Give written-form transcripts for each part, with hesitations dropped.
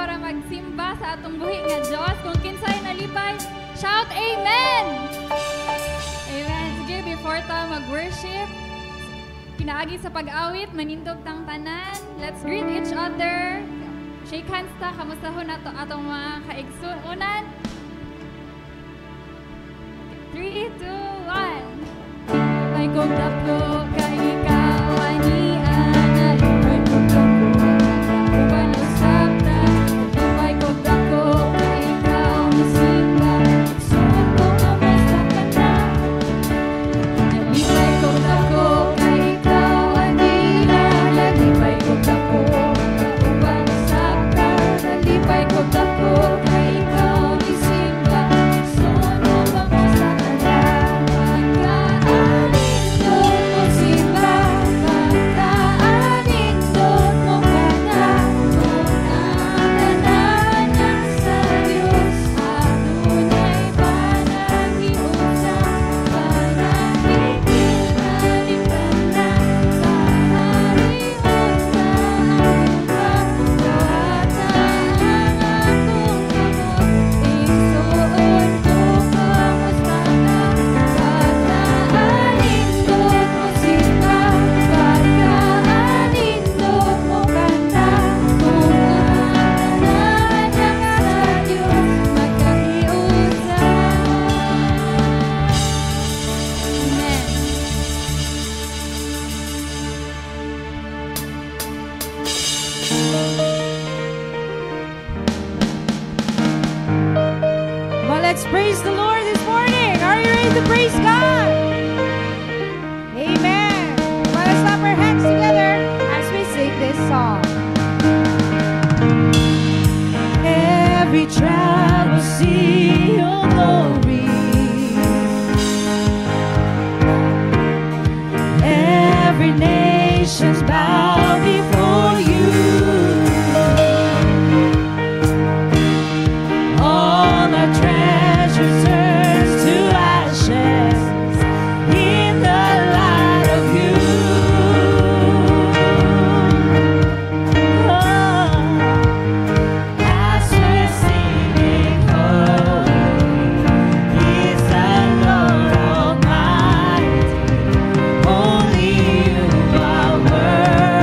para magsimba sa atong buhi nga Diyos. Kung kinsay nalipay, shout Amen! Amen. Sige, before ta mag-worship, pinaagi sa pag-awit, manindog tang tanan. Let's greet each other. Shake hands ta, kamustahon nato atong mga kaigsuunan. 3, 2, 1. Ay kong dako kay ikaw anian, alipay kong dako uban usap ta, alipay kong dako kay ikaw misimba, suot ko kamusta ka na. Alipay kong dako kay ikaw anian, alipay kong dako uban usap ta, alipay kong dako kay ikaw misimba, suot ko kamusta ka na. Well, let's praise the Lord this morning. Are you ready to praise God? Amen. Well, let's clap our hands together as we sing this song. Every tribe will see your glory. Every nation's bow before you. All our treasures turns to ashes in the light of you. Oh, as we're singing, holy is the Lord Almighty. Only you are worthy.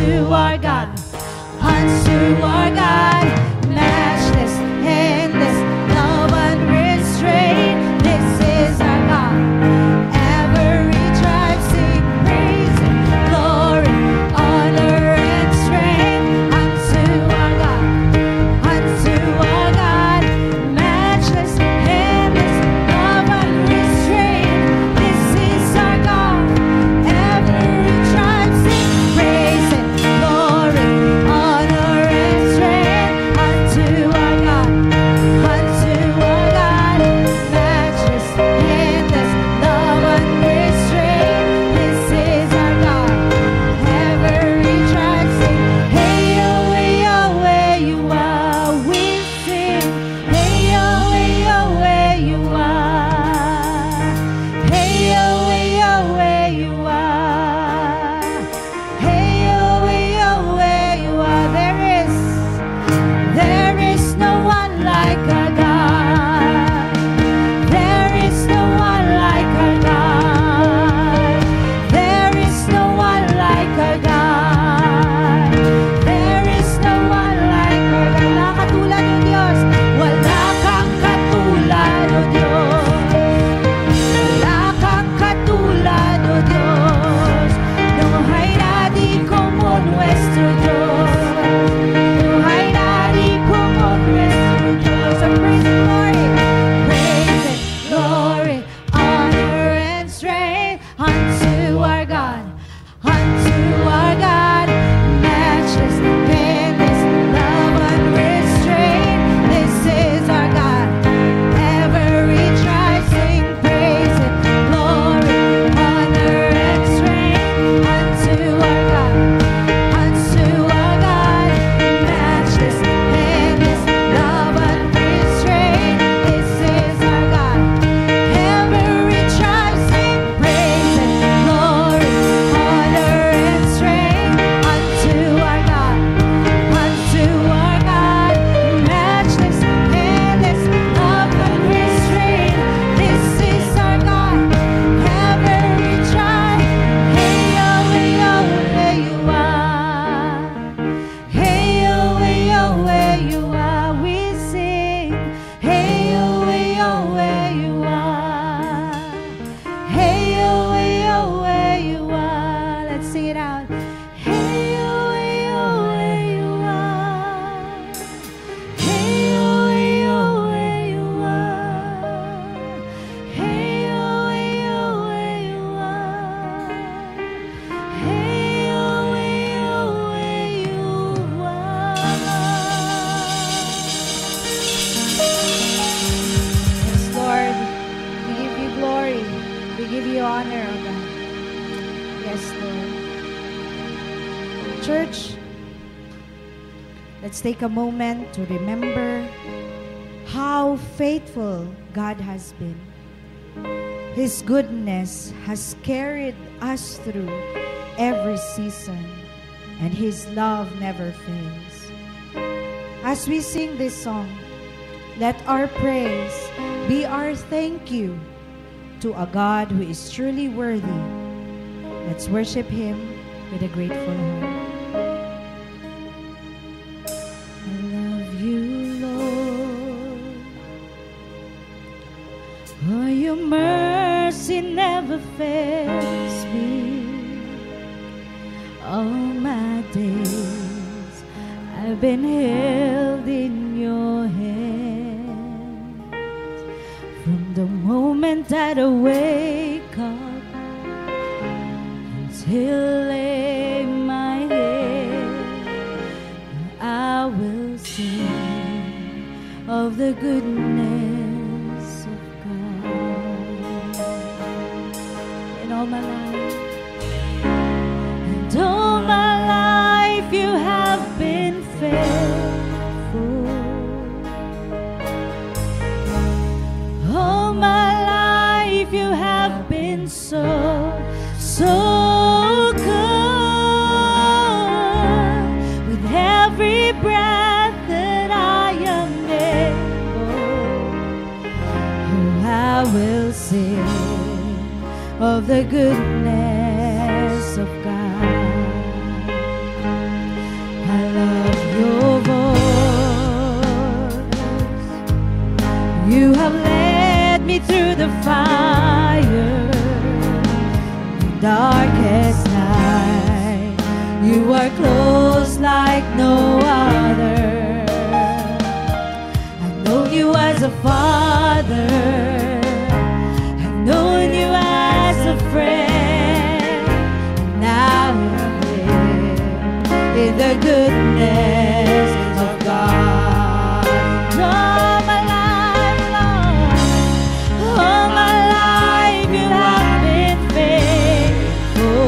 unto our God, unto our God, matchless, endless, love unrestrained. This is our God. Every tribe sing praise and glory, honor and strength unto our God, unto our God, matchless, endless, love unrestrained. This is our God. Every tribe sing praise and glory, honor and strength unto our God, unto our God, matchless, endless, love unrestrained. This is our God. Every tribe sing, hey Yahweh, Yahweh, you are. We sing, hey Yahweh, Yahweh, you are. Hey Yahweh, Yahweh, you are. Hey Yahweh, Yahweh, you are. There is no one like our God. There is no one like our God. There is no one like our God. There is no one like our God. Wala katulad o Diyos. Wala kang katulad o Diyos. Wala kang katulad o Diyos. No hay nadie como nuestro Dios. No hay nadie como nuestro Dios. So praise the Lord. Praise and glory, honor and strength unto our God, unto our God, matchless, endless, love unrestrained. This is our God. Every tribe sing praise and glory, honor and strength unto our God, unto our God, matchless, endless, love unrestrained. This is our God. Every tribe sing praise and glory, honor and strength unto our God, unto our God, matchless, endless, love unrestrained. This is our God. Every tribe, hey Yahweh, Yahweh, you are. Hey Yahweh, Yahweh, you are. We sing, hey Yahweh, Yahweh, you are. Hey Yahweh, Yahweh, you are. Let's sing it out. Hey Yahweh, Yahweh, you are. Hey Yahweh, Yahweh, you are. Hey Yahweh, Yahweh, you are. Hey Yahweh, Yahweh, you are. Yes, Lord, we give you glory. We give you honor, O God. Yes, Lord. Church, let's take a moment to remember how faithful God has been. His goodness has carried us through every season, and His love never fails. As we sing this song, let our praise be our thank you to a God who is truly worthy. Let's worship Him with a grateful heart. I love you, Lord. Oh, your mercy never fails me. All my days I've been held in your hands. From the moment that I wake up until lay my head, I will sing of the goodness of God. In all my life, and all my life you have been faithful. All my life you have been so good. With every breath that I am able, oh, I will sing of the goodness of God. like no other. I've known you as a father, I've known you as a friend. Now I live in the goodness of God. All my life, Lord, all my life you have been faithful.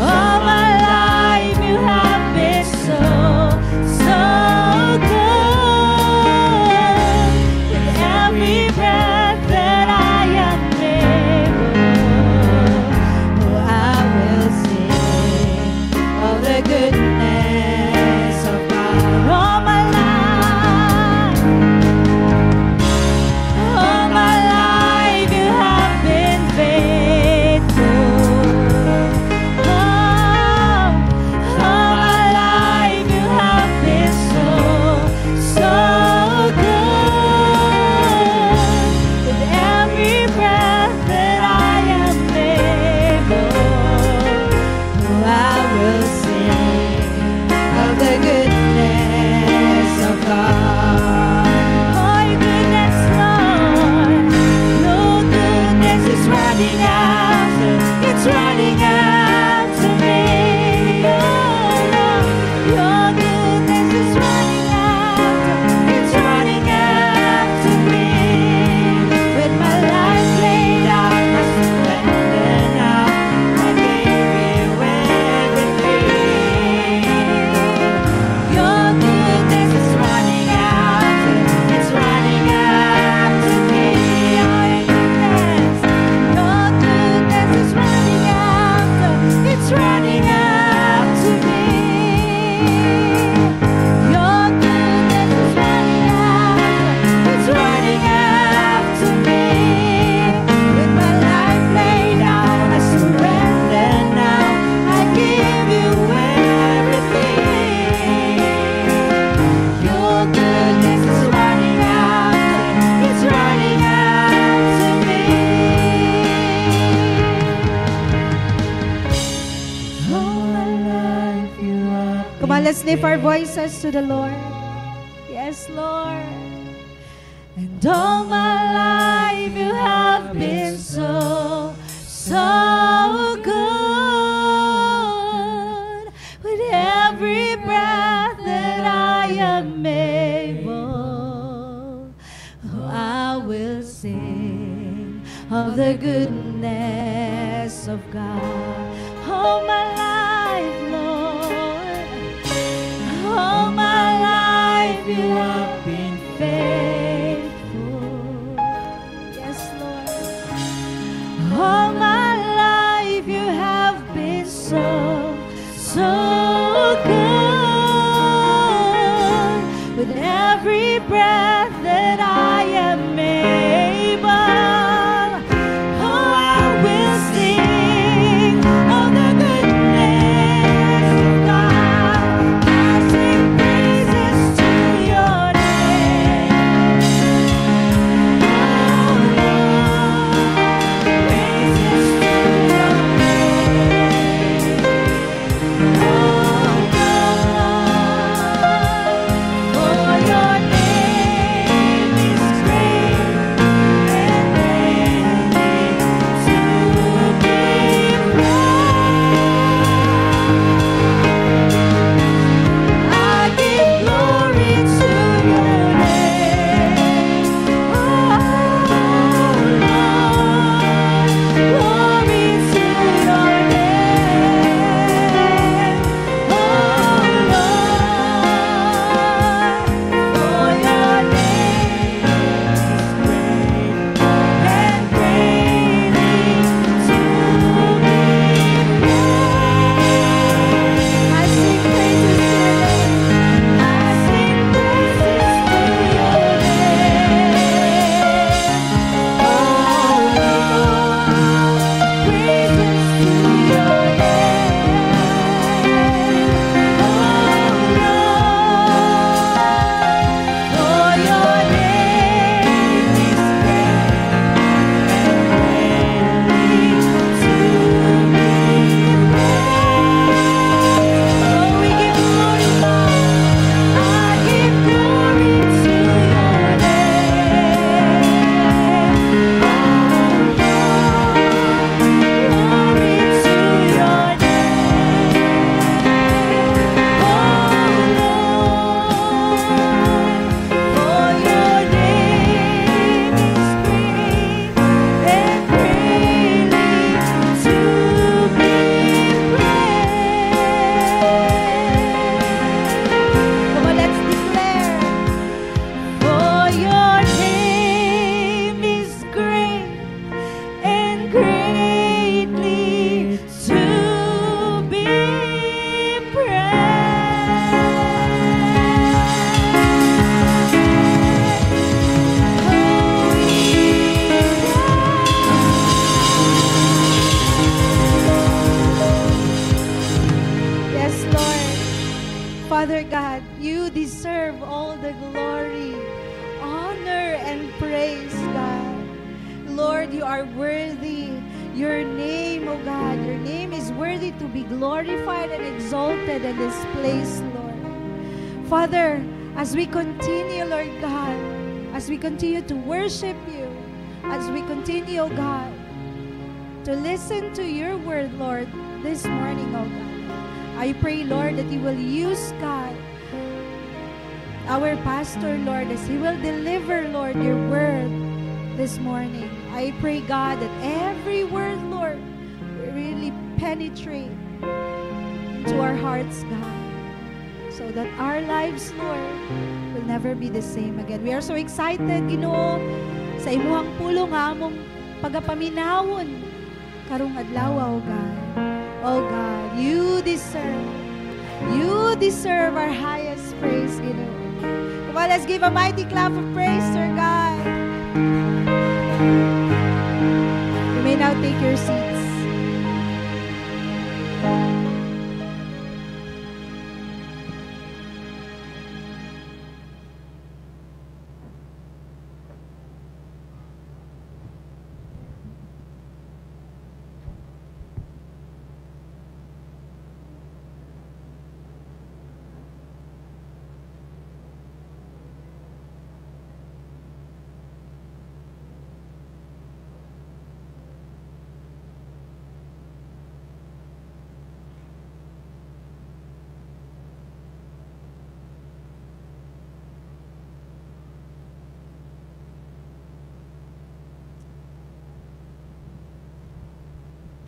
All my life you have been so, so good. With every breath that I am able, oh, I will sing of the goodness of God. All my life, all my life you have been faithful. All my life you have been so, so good. With every breath that I am able, oh, I will sing of the goodness of God. Oh, your goodness, Lord, your goodness is running after, it's running after me. Oh, Lord, your goodness is running after, it's running after me. With my life laid out, I surrender now. I give you everything. Your goodness is running after, it's running after me. Your goodness is running after, it's running after me. Your goodness is running after, it's running after me. With my life laid out, I surrender now. I give you everything. Your goodness is running after, it's running after me. All my life you have. Come on, let's lift our voices to the Lord. Yes, Lord. And all my life you have been so, so good. With every breath that I am able, oh, I will sing of the goodness of God. All my life, Lord, all my life you have been faithful. Yes, Lord. All my life you have been so, so good. With every breath that I am able, oh, I will sing the glory, honor, and praise, God. Lord, you are worthy. Your name, O God, your name is worthy to be glorified and exalted in this place, Lord. Father, as we continue, Lord God, as we continue to worship you, as we continue, O God, to listen to your word, Lord, this morning, O God, I pray, Lord, that you will use, God, our pastor, Lord, as he will deliver, Lord, your word this morning. I pray, God, that every word, Lord, will really penetrate into our hearts, God, so that our lives, Lord, will never be the same again. We are so excited, Ginoo, sa imuhang pulong among pagapaminawon karong adlaw, oh God. Oh God, you deserve our highest praise, Ginoo. Come on, let's give a mighty clap of praise to our God. You may now take your seats.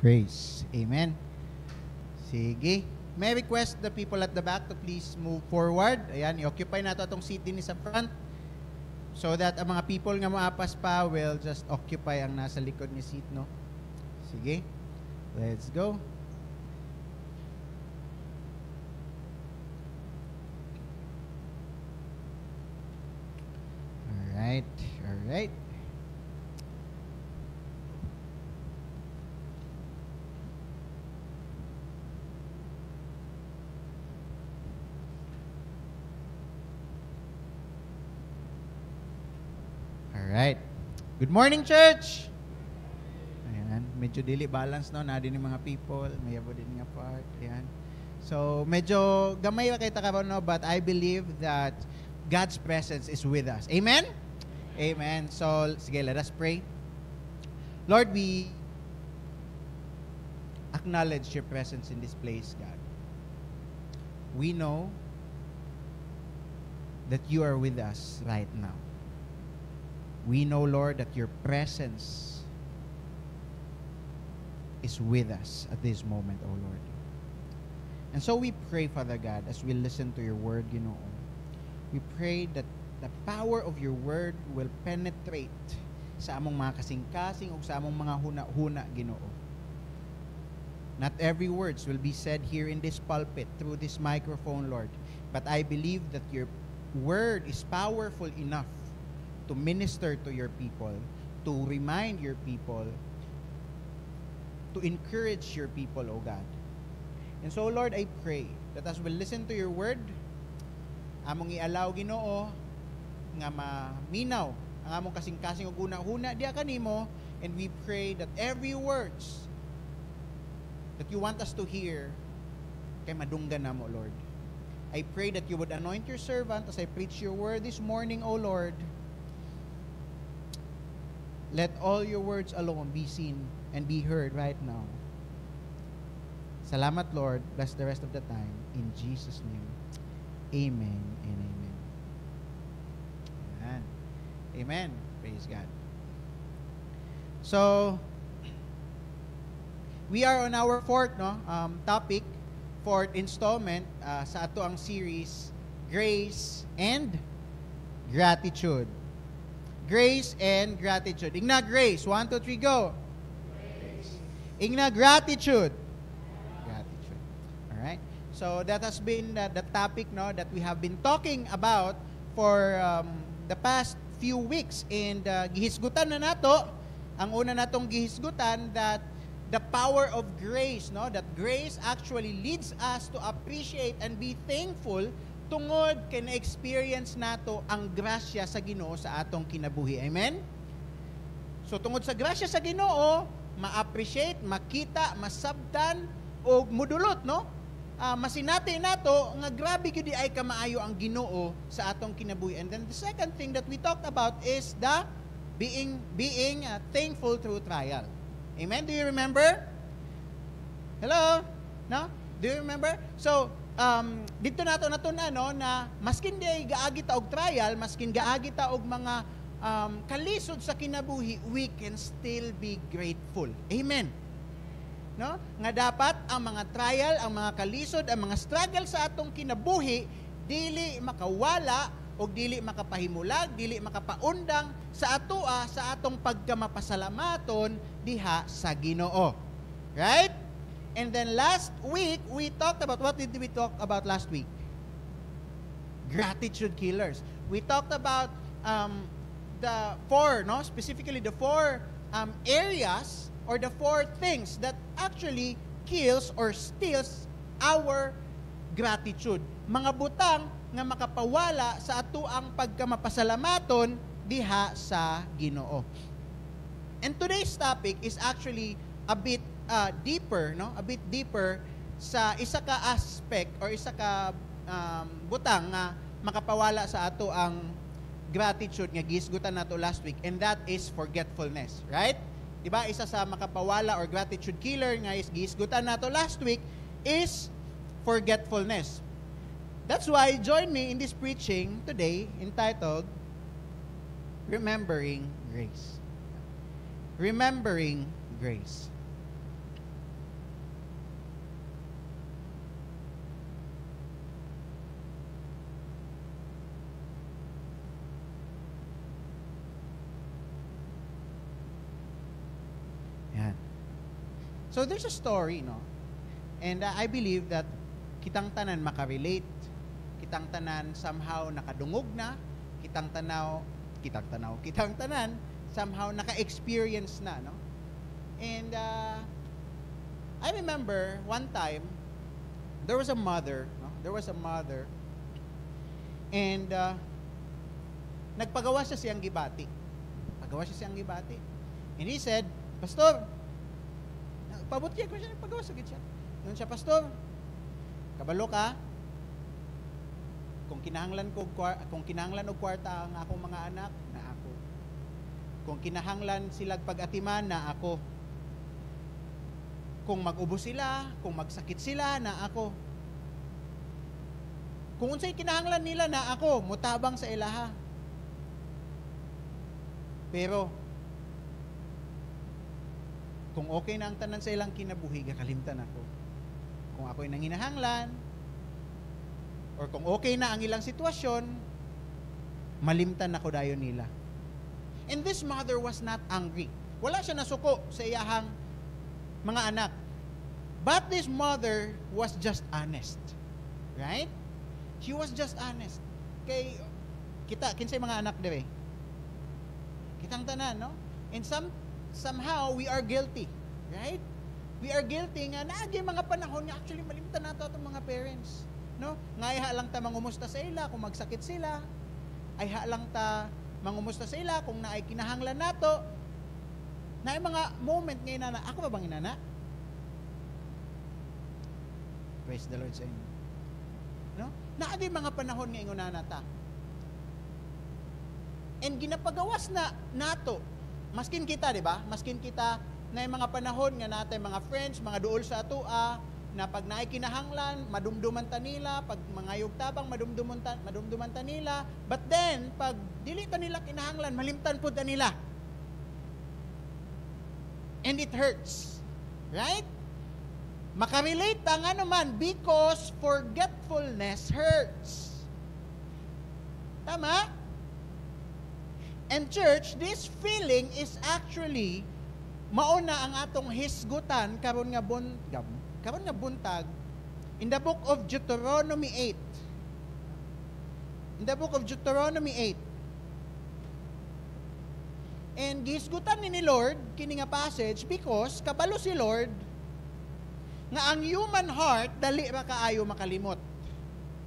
Praise. Amen. Sige. May I request the people at the back to please move forward. Ayan, i-occupy nato itong seat din sa front so that ang mga people nga maapas pa will just occupy ang nasa likod ni seat, no? Sige. Let's go. Alright. Alright. Alright. Good morning, church! Ayan. Medyo dili balance, no? Na din yung mga people. May abo din nga part. Ayan. So, medyo gamay ba kayo takabaw, no? But I believe that God's presence is with us. Amen? Amen. So, sige, let us pray. Lord, we acknowledge your presence in this place, God. We know that you are with us right now. We know, Lord, that your presence is with us at this moment, O Lord. And so we pray, Father God, as we listen to your word, Ginoo, we pray that the power of your word will penetrate sa among mga kasing-kasing o sa among mga huna-huna, Ginoo. Not every words will be said here in this pulpit through this microphone, Lord. But I believe that your word is powerful enough to minister to your people, to remind your people, to encourage your people, O God. And so, Lord, I pray that as we listen to your word, among i-allow, Ginoo, nga maminaw ang among kasing-kasing o guna-huna diya kanimo, and we pray that every words that you want us to hear, kay madunggan na mo, Lord. I pray that you would anoint your servant as I preach your word this morning, O Lord. Let all your words alone be seen and be heard right now. Salamat, Lord. Bless the rest of the time. In Jesus' name, amen and amen. Amen. Amen. Praise God. So, we are on our fourth topic, fourth installment sa ato ang series, Grace and Gratitude. Grace and gratitude. Ingna grace. 1, 2, 3, go. Grace. Ingna gratitude. Gratitude. Alright. So that has been the topic, no, that we have been talking about for the past few weeks. And gihisgutan na nato. Ang una natong gihisgutan that the power of grace, no, that grace actually leads us to appreciate and be thankful to tungod kay na-experience nato ang grasya sa Ginoo sa atong kinabuhi. Amen? So tungod sa grasya sa Ginoo, ma-appreciate, makita, masabtan o mudulot, no? Masinati nato nga grabe gyud ay kamaayo ang Ginoo sa atong kinabuhi. And then the second thing that we talked about is the being thankful through trial. Amen? Do you remember? Hello? No? Do you remember? So, dito nato natun-an no na maskin di gaagi ta og trial, maskin gaagi ta og mga kalisod sa kinabuhi, we can still be grateful. Amen. No? Nga dapat ang mga trial, ang mga kalisod, ang mga struggle sa atong kinabuhi dili makawala o dili makapahimulag, dili makapaundang sa atoa sa atong pagkamapasalamaton diha sa Ginoo. Right? And then last week we talked about, what did we talk about last week? Gratitude killers. We talked about the four, no, specifically the four areas or the four things that actually kills or steals our gratitude. Mga butang nga makapawala sa ato ang pagkamapasalamaton diha sa Ginoo. And today's topic is actually a bit deeper, no? A bit deeper sa isa ka aspect or isa ka butang nga makapawala sa ato ang gratitude nga gisgutan nato last week, and that is forgetfulness, right? Diba, isa sa makapawala or gratitude killer nga is gisgutan nato last week is forgetfulness. That's why join me in this preaching today entitled Remembering Grace. Remembering Grace. So there's a story, no? And I believe that kitang tanan makarelate, kitang tanan somehow nakadungog na, kitang tanan somehow naka-experience na, no? And I remember one time there was a mother, no? There was a mother, and nagpagawa siya siyang gibati. And he said, "Pastor, pabutya ko siya, nagpagawa sa gitsa. Yun siya, Pastor, kabalo ka, kung kinahanglan og kwarta ang akong mga anak, na ako. Kung kinahanglan sila pag-atiman, na ako. Kung mag-ubo sila, kung magsakit sila, na ako. Kung unsay kinahanglan nila, na ako, mutabang sa ilaha. Pero, kung okay na ang tanan sa ilang kinabuhi, gakalimtan ako. Kung ako'y nanginahanglan, or kung okay na ang ilang sitwasyon, malimtan ako dayon nila." And this mother was not angry. Wala siya nasuko sa iyahang mga anak. But this mother was just honest. Right? She was just honest. Kay kinsay mga anak dire? Kitang tanan, no? And somehow we are guilty, right? We are guilty nga naagi mga panahon nga actually malimtan nato atong mga parents, no? Nga iha lang ta mangumusta sa ila kung magsakit sila, ay ha lang ta mangumusta sa ila kung naay kinahanglan nato. Naay mga moment nga inana, ako ba bang inana? Praise the Lord sa inyo. No? Naagi mga panahon nga ingon ta. And ginapagawas na nato. Maskin kita, di ba? Maskin kita na yung mga panahon nga natin, mga friends, mga duol sa atua, na pag naay kinahanglan, madumduman ta nila, pag mga yugtabang, madumduman ta nila, but then, pag dili ta nila kinahanglan, malimtan po ta nila. And it hurts. Right? Makarelate ta nga naman, because forgetfulness hurts. Tama? And church, this feeling is actually mauna ang atong hisgutan karon nga buntag in the book of Deuteronomy 8. In the book of Deuteronomy 8. And gisgutan ni Lord kini nga passage because kabalo si Lord nga ang human heart dali ra kaayo makalimot.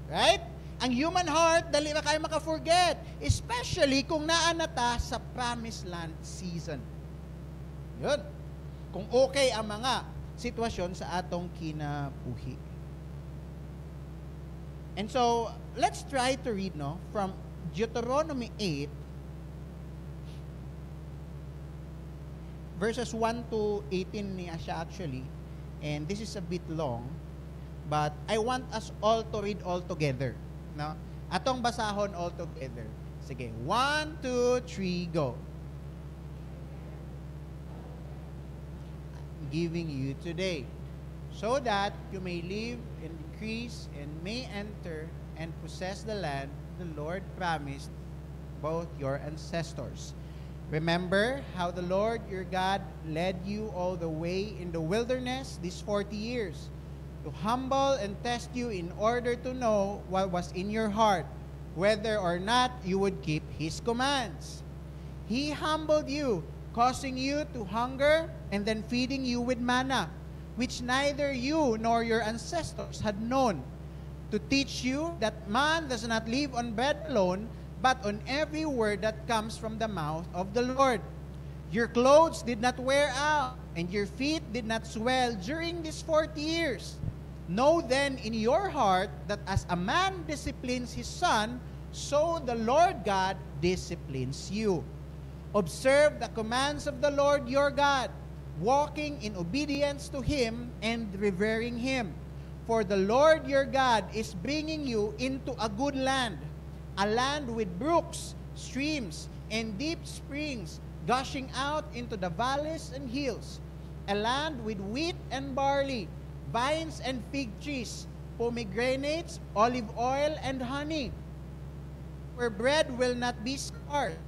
Right? Ang human heart, dali na kayo maka-forget. Especially kung naanata sa promised land season. Yun. Kung okay ang mga sitwasyon sa atong kinabuhi. And so, let's try to read from Deuteronomy 8, verses 1 to 18 niya siya actually. And this is a bit long, but I want us all to read all together. No? Atong basahon all together. Sige, 1, 2, 3, go. I'm giving you today, so that you may live and increase and may enter and possess the land the Lord promised both your ancestors. Remember how the Lord your God led you all the way in the wilderness these 40 years, to humble and test you in order to know what was in your heart, whether or not you would keep His commands. He humbled you, causing you to hunger and then feeding you with manna, which neither you nor your ancestors had known, to teach you that man does not live on bread alone, but on every word that comes from the mouth of the Lord. Your clothes did not wear out, and your feet did not swell during these 40 years. Know then in your heart that as a man disciplines his son, so the Lord God disciplines you. Observe the commands of the Lord your God, walking in obedience to Him and revering Him. For the Lord your God is bringing you into a good land, a land with brooks, streams, and deep springs gushing out into the valleys and hills, a land with wheat and barley, vines and fig trees, pomegranates, olive oil, and honey, where bread will not be scarce,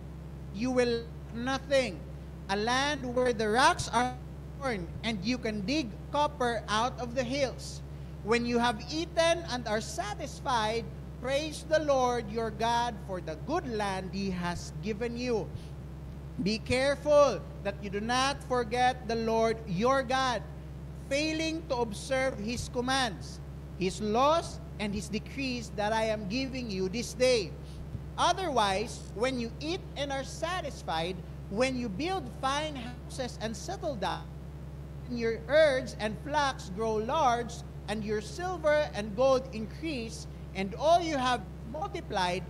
you will lack nothing, a land where the rocks are torn, and you can dig copper out of the hills. When you have eaten and are satisfied, praise the Lord your God for the good land He has given you. Be careful that you do not forget the Lord your God, failing to observe His commands, His laws, and His decrees that I am giving you this day. Otherwise, when you eat and are satisfied, when you build fine houses and settle down, and your herds and flocks grow large, and your silver and gold increase, and all you have multiplied,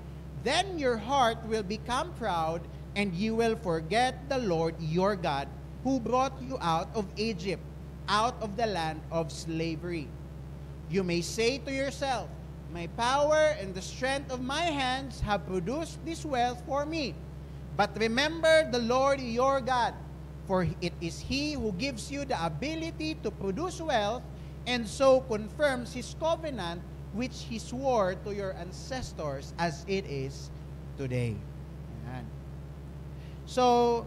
then your heart will become proud, and you will forget the Lord your God, who brought you out of Egypt, out of the land of slavery. You may say to yourself, my power and the strength of my hands have produced this wealth for me. But remember the Lord your God, for it is He who gives you the ability to produce wealth, and so confirms His covenant, which He swore to your ancestors as it is today. Ayan. So,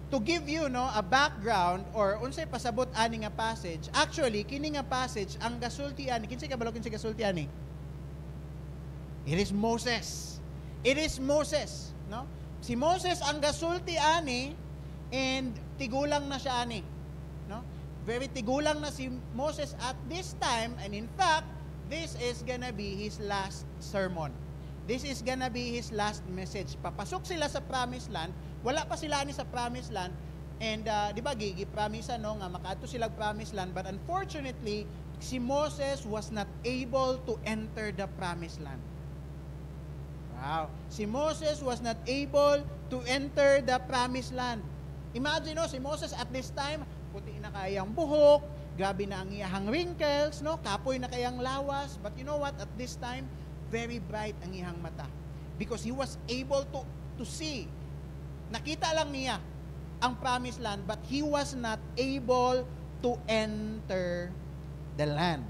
to give you a background or unsay pasabot ani nga passage, actually kini nga passage ang gasulti ani kinsay kabalo kinsay gasulti ani? It is Moses. It is Moses, no? Si Moses ang gasulti ani, and tigulang na siya ani, no? Very tigulang na si Moses at this time, and in fact, this is gonna be his last sermon. This is gonna be his last message. Papasok sila sa promised land. Wala pa sila ni sa promised land. And di ba gi-promise nga makaadto sila promised land, but unfortunately, si Moses was not able to enter the promised land. Wow. Si Moses was not able to enter the promised land. Imagine si Moses at this time, puti na kayang buhok, gabi na ang iyahang wrinkles, kapoy na kayang lawas, but you know what, at this time, very bright ang iyahang mata. Because he was able to see. Nakita lang niya ang promised land, but he was not able to enter the land.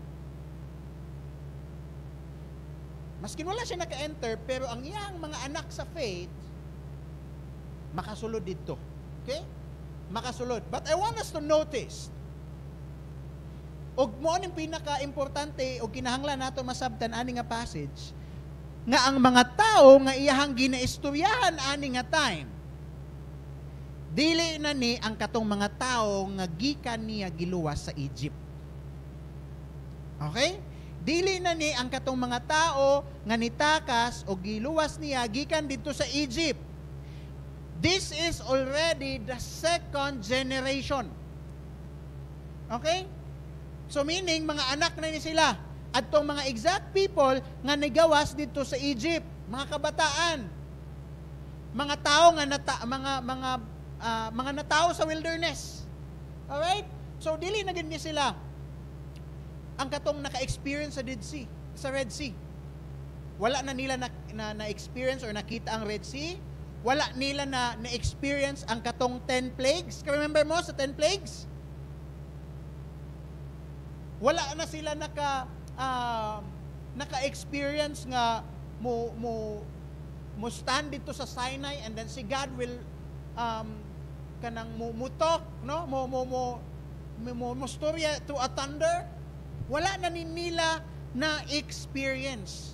Maskin wala siya naka-enter, pero ang iyang mga anak sa faith, makasulod dito. Okay? Makasulod. But I want us to notice, og mo ning pinaka-importante o kinahanglan nato masabtan ani nga passage, nga ang mga tao nga iyahang ginaistoryahan ani nga time, dili na ni ang katong mga tao nga gikan niya giluwas sa Egypt. Okay? Dili na ni ang katong mga tao nga nitakas o giluwas niya gikan dito sa Egypt. This is already the second generation. Okay? So meaning, mga anak na ni sila. At tong mga exact people nga nigawas dito sa Egypt, mga kabataan, mga tao nga mga natao sa wilderness. Alright? So dili na gid ni sila ang katong naka-experience sa Red Sea. Wala na nila na-experience or nakita ang Red Sea. Wala nila na-experience ang katong 10 plagues. Remember mo sa 10 plagues? Wala na sila naka-experience nga mo stand dito sa Sinai and then si God will kanang mutok, no? Mo storya to a thunder. Wala na nila na experience.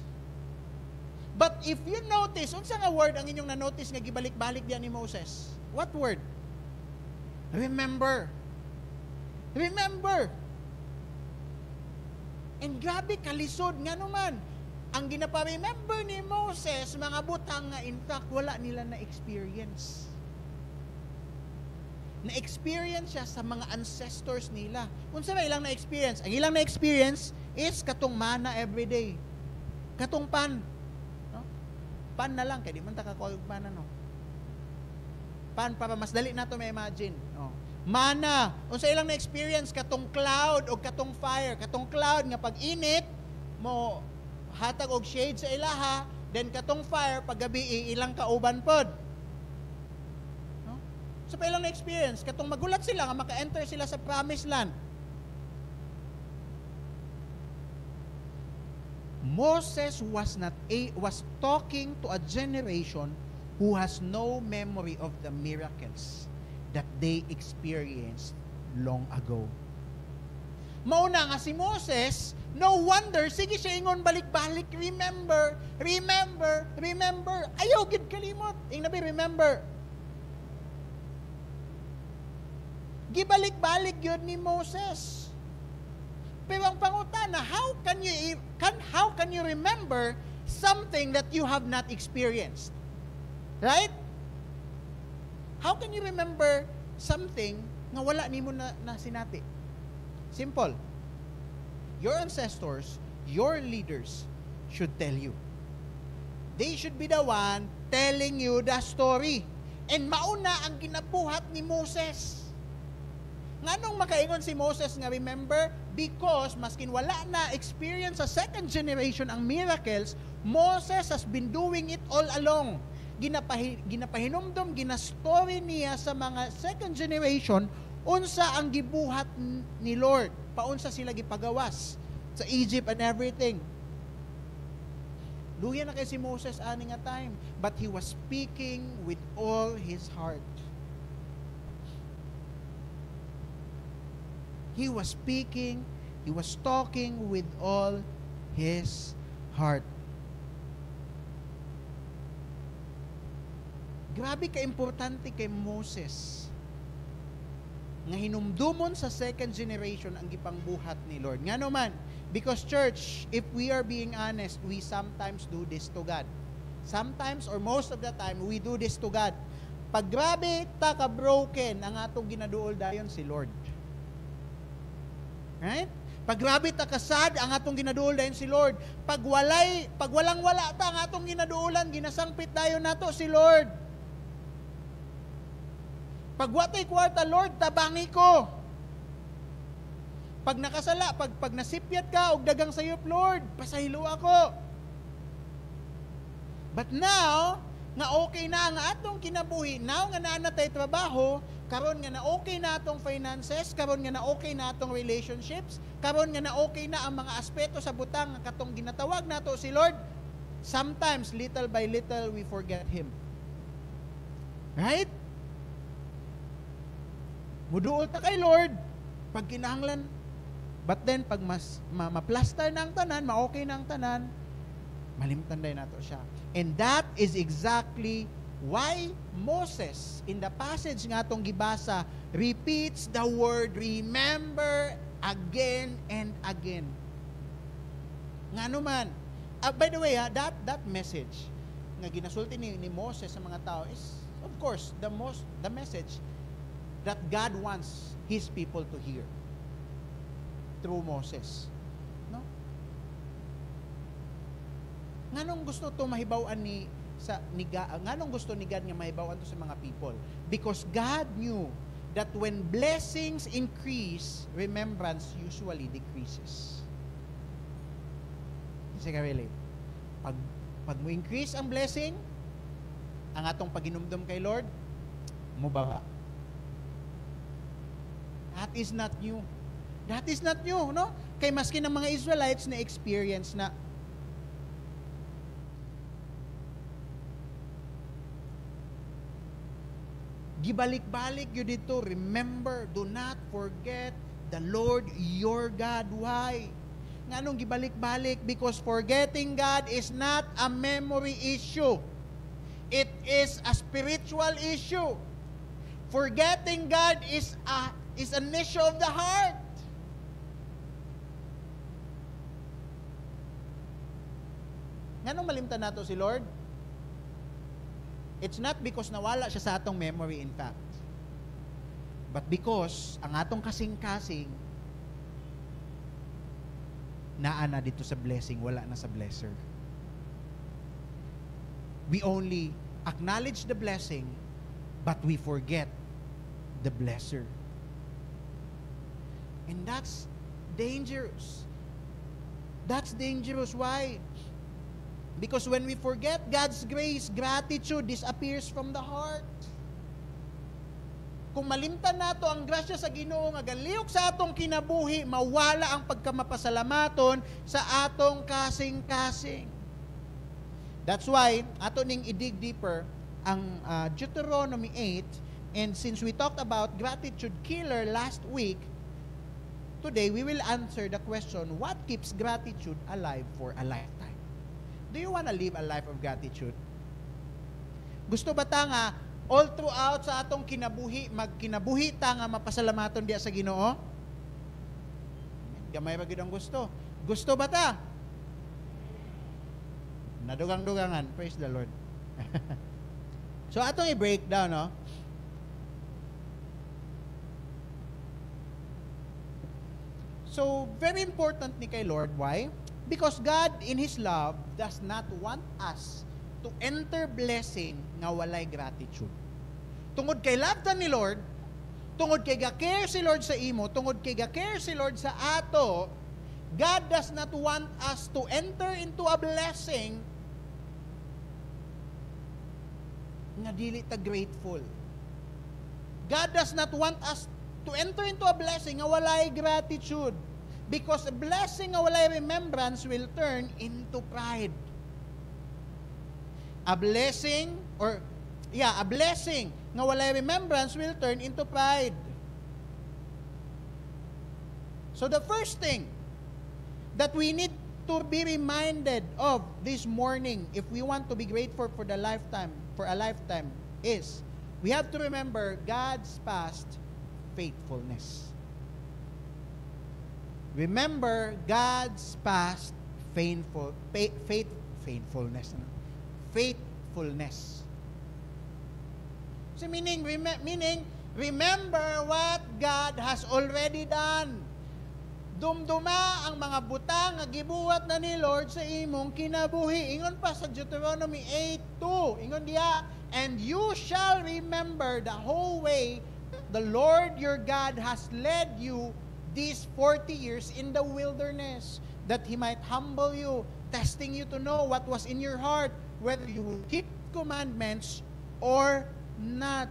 But if you notice, unsa nga word ang inyong na-notice nga gibalik-balik diyan ni Moses? What word? Remember. Remember. And grabe kalisod nga naman. Ang ginapa-remember ni Moses, mga butang nga in fact wala nila na-experience. Na-experience siya sa mga ancestors nila. Unsa ba ilang na-experience? Ang ilang na-experience is katong mana everyday. Katong pan. Pan na lang, kaya di man takakuha yung pan, no? Pan, para mas dali na ito may imagine. No? Mana, unsa ilang na-experience, katong cloud o katong fire. Katong cloud, nga pag init, mo hatag og shade sa ilaha, then katong fire, pag gabi, ilang kauban pod. No? So pa ilang na-experience, katong magulat sila, nga maka-enter sila sa promised land. Moses was talking to a generation who has no memory of the miracles that they experienced long ago. Mauna nga si Moses, no wonder, sige siya ingon balik-balik, remember. Ayaw gid kalimot. Ingnabi, remember. Gibalik-balik yun ni Moses. Pero ang pangutana, how can you remember something that you have not experienced? Right? How can you remember something nga wala nimo na sinati? Simple. Your ancestors, your leaders should tell you. They should be the one telling you the story. And mauna ang ginabuhat ni Moses. Nganong makaingon si Moses nga remember? Because maskin wala na experience sa second generation ang miracles, Moses has been doing it all along. Ginapahinumdom, ginastory niya sa mga second generation unsa ang gibuhat ni Lord. Paunsa sila gipagawas sa Egypt and everything. Luya na kay si Moses ani nga time, but he was speaking with all his heart. He was speaking, he was talking with all his heart. Grabe ka-importante kay Moses nga hinumdumon sa second generation ang gipangbuhat ni Lord. Nga naman, because church, if we are being honest, we sometimes do this to God. Sometimes or most of the time, we do this to God. Pag grabe ta ka-broken ang atong ginaduol dayon si Lord. Right? Pag grabe ta kasad ang atong ginaduol dayon si Lord. Pag walang wala ta ang atong ginaduulan, ginasangpit dayon nato si Lord. Pag watay kwarta, Lord, tabangi ko. Pag nakasala, pag nasipyat ka og dagang sayop, Lord, pasahilo ako. But now, nga okay na ang atong kinabuhi, now nga naanatay trabaho, karon nga na okay na atong finances, karon nga na okay na atong relationships, karon nga na okay na ang mga aspeto sa butang nga katong ginatawag nato si Lord, sometimes, little by little, we forget Him. Right? Muduol ta kay Lord, pag kinahanglan, but then, pag ma-plaster na ang tanan, ma-okay na ang tanan, malimtanday nato siya. And that is exactly why Moses, in the passage nga itong gibasa, repeats the word, remember, again and again. Ngano man. By the way, that message nga ginasulti ni Moses sa mga tao is, of course, the message that God wants His people to hear through Moses. No? Nganong gusto to mahibaw-an nganong gusto ni God nga mahibaw-an to sa mga people? Because God knew that when blessings increase, remembrance usually decreases. Kasi ka relate. Pag mo increase ang blessing, ang atong paginumdum kay Lord, mubaba. That is not new. That is not new, no? Kay maski ng mga Israelites na experience na gibalik-balik yun dito. Remember, do not forget the Lord your God. Why? Nganong gibalik-balik? Because forgetting God is not a memory issue. It is a spiritual issue. Forgetting God is an issue of the heart. Nganong malimtan nato si Lord? It's not because nawala siya sa atong memory, in fact. But because ang atong kasing-kasing naa na dito sa blessing, wala na sa blesser. We only acknowledge the blessing, but we forget the blesser. And that's dangerous. That's dangerous. Why? Because when we forget God's grace, gratitude disappears from the heart. Kung malimtan nato ang grasya sa Ginoo nga galihok sa atong kinabuhi, mawala ang pagkamapasalamaton sa atong kasing-kasing. That's why ato ning i-dig deeper ang Deuteronomy 8, and since we talked about gratitude killer last week, today we will answer the question, what keeps gratitude alive for a lifetime? Do you want to live a life of gratitude? Gusto ba ta nga all throughout sa atong kinabuhi, magkinabuhi ta nga mapasalamaton diya sa Ginoo? Gamay ra gyud ang gusto. Gusto ba ta? Nadugang-dugangan. Praise the Lord. So atong i-break down, no? So very important ni kay Lord. Why? Because God in His love does not want us to enter blessing nga walay gratitude. Tungod kay love ta ni Lord, tungod kay ga-care si Lord sa imo, tungod kay ga-care si Lord sa ato, God does not want us to enter into a blessing nga dili ta grateful. God does not want us to enter into a blessing nga walay gratitude, because a blessing nga walay remembrance will turn into pride. A blessing nga walay remembrance will turn into pride. So the first thing that we need to be reminded of this morning, if we want to be grateful for a lifetime, is we have to remember God's past faithfulness. Remember God's past faithfulness. So meaning, remember what God has already done. Dumduma ang mga butang nga gibuhat na ni Lord sa imong kinabuhi. Ingon pa sa Deuteronomy 8:2. Ingon diha, and you shall remember the whole way the Lord your God has led you these 40 years in the wilderness, that He might humble you, testing you to know what was in your heart, whether you will keep commandments or not.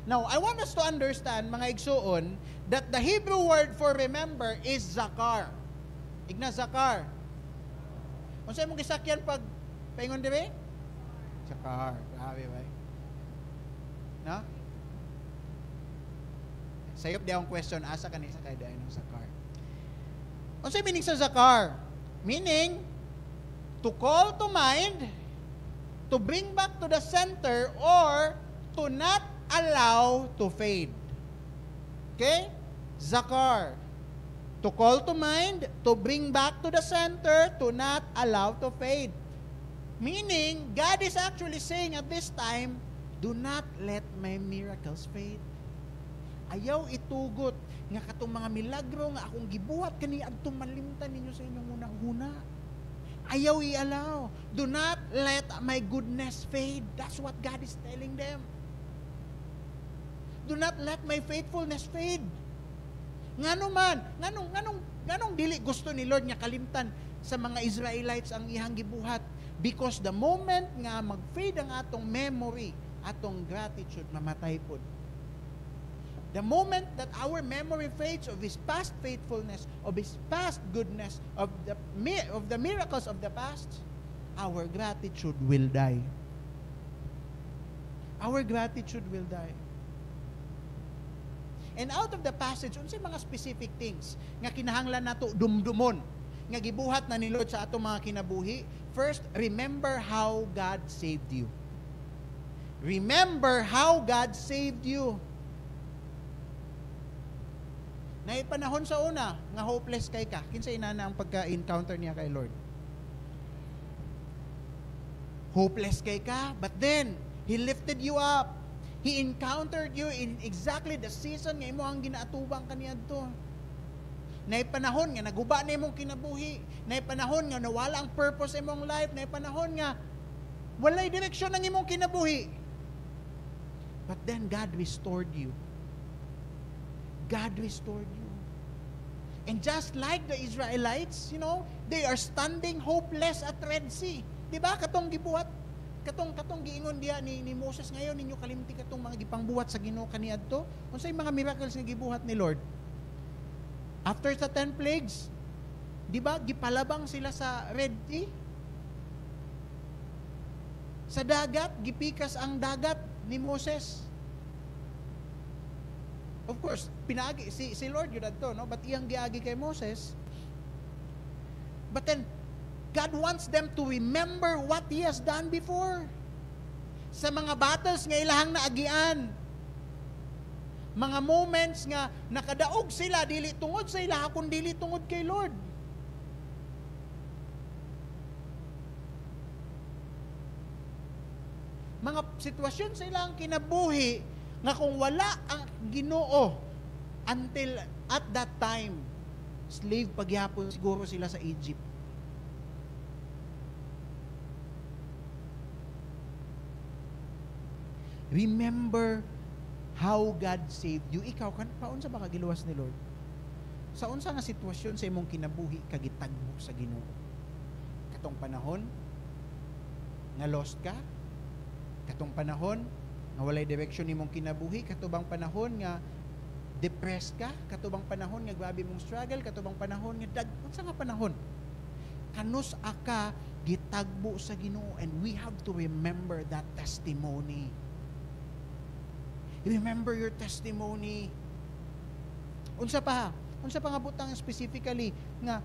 Now, I want us to understand, mga igsuon, that the Hebrew word for remember is zakar. Igna zakar. Kung saan mong gisakyan pag paingon dire? Zakar. Grabe ba? No? Sayop di akong question, asa ka sa kay dayon ng zakar. Kung saan meaning sa zakar? Meaning, to call to mind, to bring back to the center, or to not allow to fade. Okay? Zakar. To to call to mind, to bring back to the center, to not allow to fade. Meaning, God is actually saying at this time, do not let my miracles fade. Ayaw itugot nga katong mga milagro nga akong gibuhat kani adtong malimtan ninyo sa inyong unang-una. Ayaw i-allow. Do not let my goodness fade. That's what God is telling them. Do not let my faithfulness fade. Nganong dili gusto ni Lord nga kalimtan sa mga Israelites ang ihang gibuhat? Because the moment nga mag-fade ang atong memory, atong gratitude, mamatay pod. The moment that our memory fades of His past faithfulness, of His past goodness, of the miracles of the past, our gratitude will die. Our gratitude will die. And out of the passage, unsay mga specific things nga kinahanglan nato dumdumon, nga gibuhat na ni Lord sa atong mga kinabuhi. First, remember how God saved you. Remember how God saved you. Naipanahon sa una, nga hopeless kay ka. Kinsay na ang pagka-encounter niya kay Lord? Hopeless kay ka, but then, He lifted you up. He encountered you in exactly the season nga imo ang ginaatubang kaniadto. Naipanahon nga naguba na imong kinabuhi. Naipanahon nga nawala ang purpose sa imong life. Naipanahon nga walay direksyon ang imong kinabuhi. But then God restored you. God restored you. And just like the Israelites, they are standing hopeless at Red Sea. Diba? Katong gibuhat, katong giingon diya ni Moses ngayon, ninyo kalimti katong mga gipangbuhat sa Ginoo kaniadto. Unsay mga miracles nga gibuhat ni Lord? After sa 10 plagues, diba? Gipalabang sila sa Red Sea. Sa dagat, gipikas ang dagat ni Moses. Of course, pinagi si Lord yun adto, no? But iyang giagi kay Moses. But then God wants them to remember what He has done before. Sa mga battles nga ilahang naagian. Mga moments nga nakadaog sila dili tungod sa ila kun dili tungod kay Lord. Mga sitwasyon sa ilang kinabuhi nga kung wala ang Ginoo until at that time, slave pagyapon siguro sila sa Egypt. Remember how God saved you. Ikaw, paon sa baka giluwas ni Lord? Sa unsa nga sitwasyon sa imong kinabuhi kagitagbo sa Ginoo? Katong panahon nga lost ka? Katong panahon nga walay direksyon nimong kinabuhi, katubang panahon nga depressed ka, katubang panahon nga grabe mong struggle, katubang panahon nga unsa nga panahon? Kanus aka gitagbo sa Ginoo, and we have to remember that testimony. Remember your testimony. Unsa pa nga butang specifically nga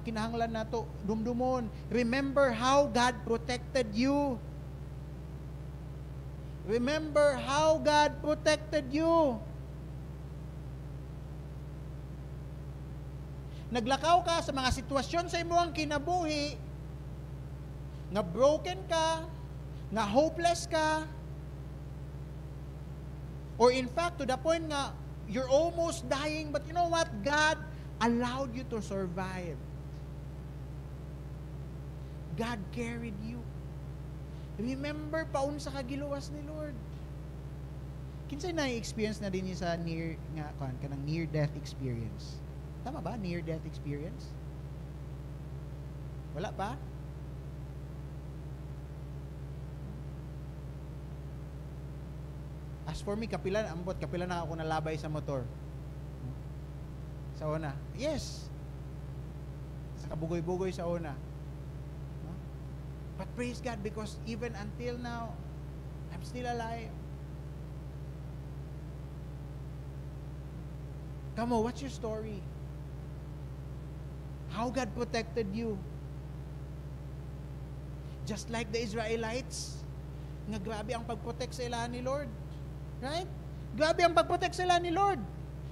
kinahanglan nato dumdumon? Remember how God protected you. Remember how God protected you. Naglakaw ka sa mga sitwasyon sa imong kinabuhi, nga broken ka, nga hopeless ka, or in fact, to the point nga, you're almost dying, but you know what? God allowed you to survive. God carried you. Remember, paun sa kagiluwas ni Lord. Kinsay na-experience na din niya sa kanang near-death experience. Tama ba? Near-death experience? Wala pa? As for me, kapila na ako nalabay sa motor. Sa una. Yes. Sa kabugoy-bugoy sa una. But praise God, because even until now, I'm still alive. Come on, what's your story? How God protected you? Just like the Israelites, nga grabe ang pag-protect sa ila ni Lord. Right? Grabe ang pag-protect sila ni Lord.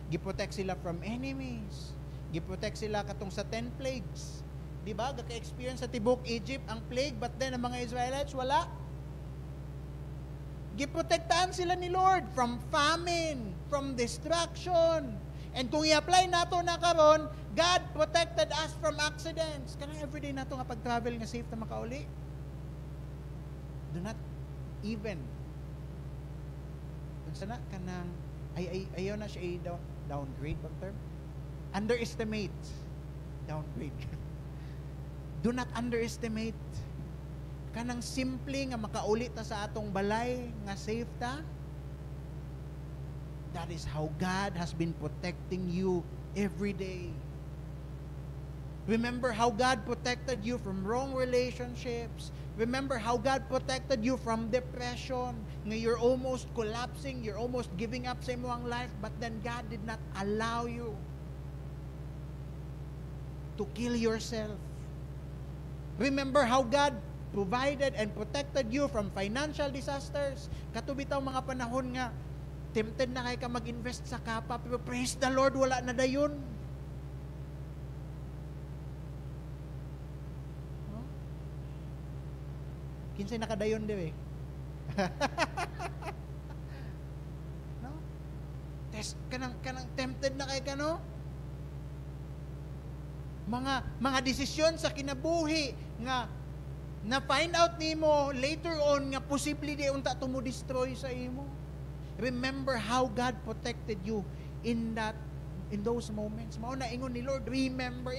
Giprotect sila from enemies. Giprotect sila katong sa 10 plagues. Di ba? Gaka-experience sa tibok Egypt ang plague, but then ang mga Israelites wala. Giprotektahan sila ni Lord from famine, from destruction. And kung i-apply nato na karon, God protected us from accidents. Kanang everyday nato nga pag-travel nga safe na makauli. Do not even unsa na kanang ayaw na siya downgrade bang term? Underestimate. Downgrade. Do not underestimate kanang simple nga makauli ta sa atong balay nga safe ta. That is how God has been protecting you every day. Remember how God protected you from wrong relationships. Remember how God protected you from depression. Nga you're almost collapsing, you're almost giving up sa imong life, but then God did not allow you to kill yourself. Remember how God provided and protected you from financial disasters. Katubitaw mga panahon nga tempted na kay ka mag-invest sa kapa, pero praise the Lord, wala na dayon. No? Kinsay nakadayon di no? Kanang tempted na kay ka, no? Mga desisyon sa kinabuhi nga na find out nimo later on nga posible di unta to mo destroy sa imo. Remember how God protected you in those moments. Mao na ingon ni Lord, remember.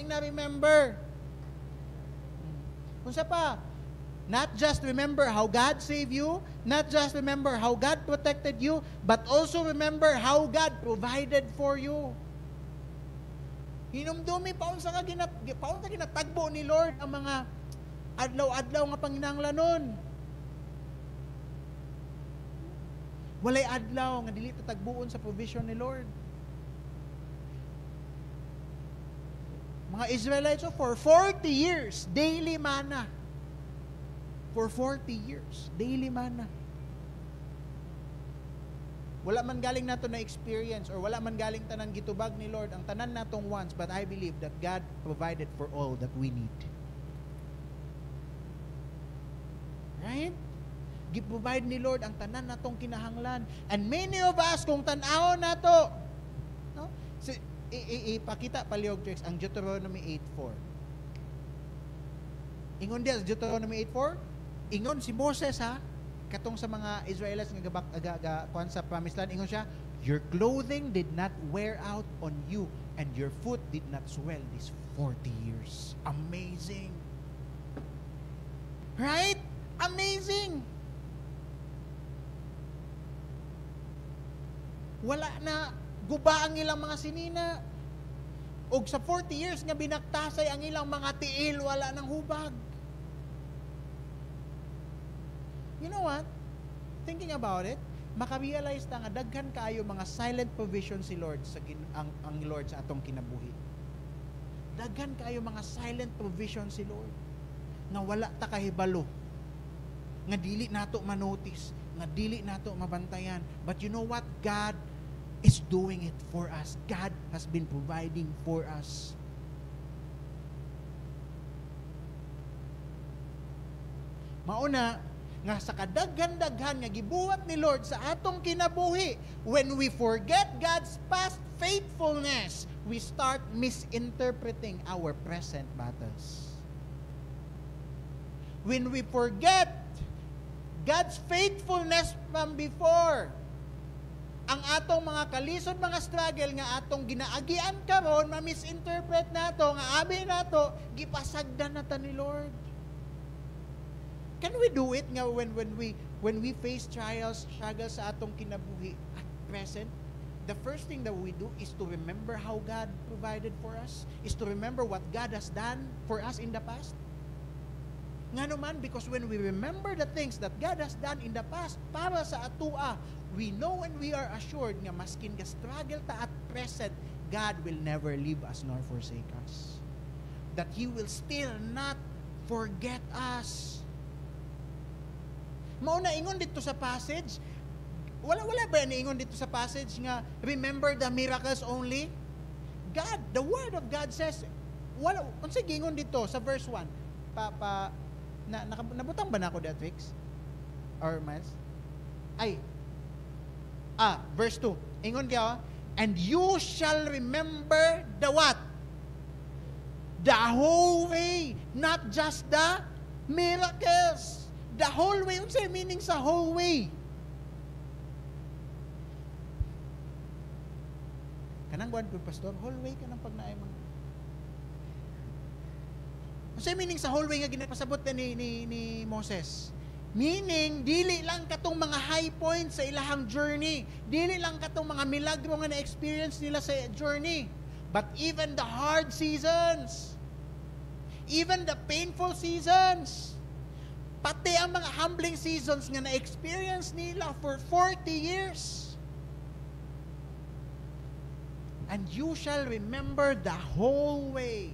Unsa pa? Not just remember how God saved you, not just remember how God protected you, but also remember how God provided for you. Hinumdumi paun sa ginatagbo ni Lord ang mga adlaw-adlaw nga panginahanglanon. Walay adlaw nga dili tatagbuon sa provision ni Lord. Mga Israelites for 40 years daily manna. For 40 years daily manna. Wala man galing nato na experience or wala man galing tanan gitubag ni Lord ang tanan natong wants, but I believe that God provided for all that we need. Right? Gi-provide ni Lord ang tanan natong kinahanglan. And many of us, kung tan-aw nato, no? Ipakita paliog tricks ang Deuteronomy 8:4. Ingon diya sa Deuteronomy 8:4, ingon si Moses ha, katong sa mga Israelites nga kuan sa promised land, ingon siya, your clothing did not wear out on you and your foot did not swell these 40 years. Amazing. Right? Amazing. Wala na guba ang ilang mga sinina. Og sa 40 years nga binaktasay ang ilang mga tiil, wala nang hubag. You know what? Thinking about it, makarealize ta nga daghan kaayo mga silent provision si Lord ang Lord sa atong kinabuhi. Daghan kaayo mga silent provision si Lord nga wala ta kahibalo. Nga dili nato manotice, nga dili nato mabantayan. But you know what? God is doing it for us. God has been providing for us. Mauna, nga sa kadaghan-daghan nga gibuhat ni Lord sa atong kinabuhi, when we forget God's past faithfulness, we start misinterpreting our present battles. When we forget God's faithfulness from before, ang atong mga kalisod, mga struggle nga atong ginaagian karon, ma-misinterpret nato, nga abi nato, gipasagdan na ta ni Lord. Can we do it nga when we face trials, struggles sa atong kinabuhi at present? The first thing that we do is to remember how God provided for us, is to remember what God has done for us in the past. Nga naman, because when we remember the things that God has done in the past para sa atua, we know and we are assured nga maskin ka struggle ta at present, God will never leave us nor forsake us. That He will still not forget us. Mauna ingon dito sa passage, wala ba niingon dito sa passage nga remember the miracles only? God, the Word of God says, wala, kung sige, gingon dito sa verse 1, nabutang ba na ako that fix? Or Miles? Verse 2. Ingon ka, and you shall remember the what? The whole way, not just the miracles. The whole way. Ano sa'yo meaning sa whole way? Kanang buwan po, Pastor, whole way ka ng pagnaay mga. Ano sa'yo meaning sa whole way nga ginapasabot na ni Moses? Meaning, dili lang katong mga high points sa ilahang journey. Dili lang katong mga milagro nga na-experience nila sa journey. But even the hard seasons, even the painful seasons, pati ang mga humbling seasons nga na-experience nila for 40 years. And you shall remember the whole way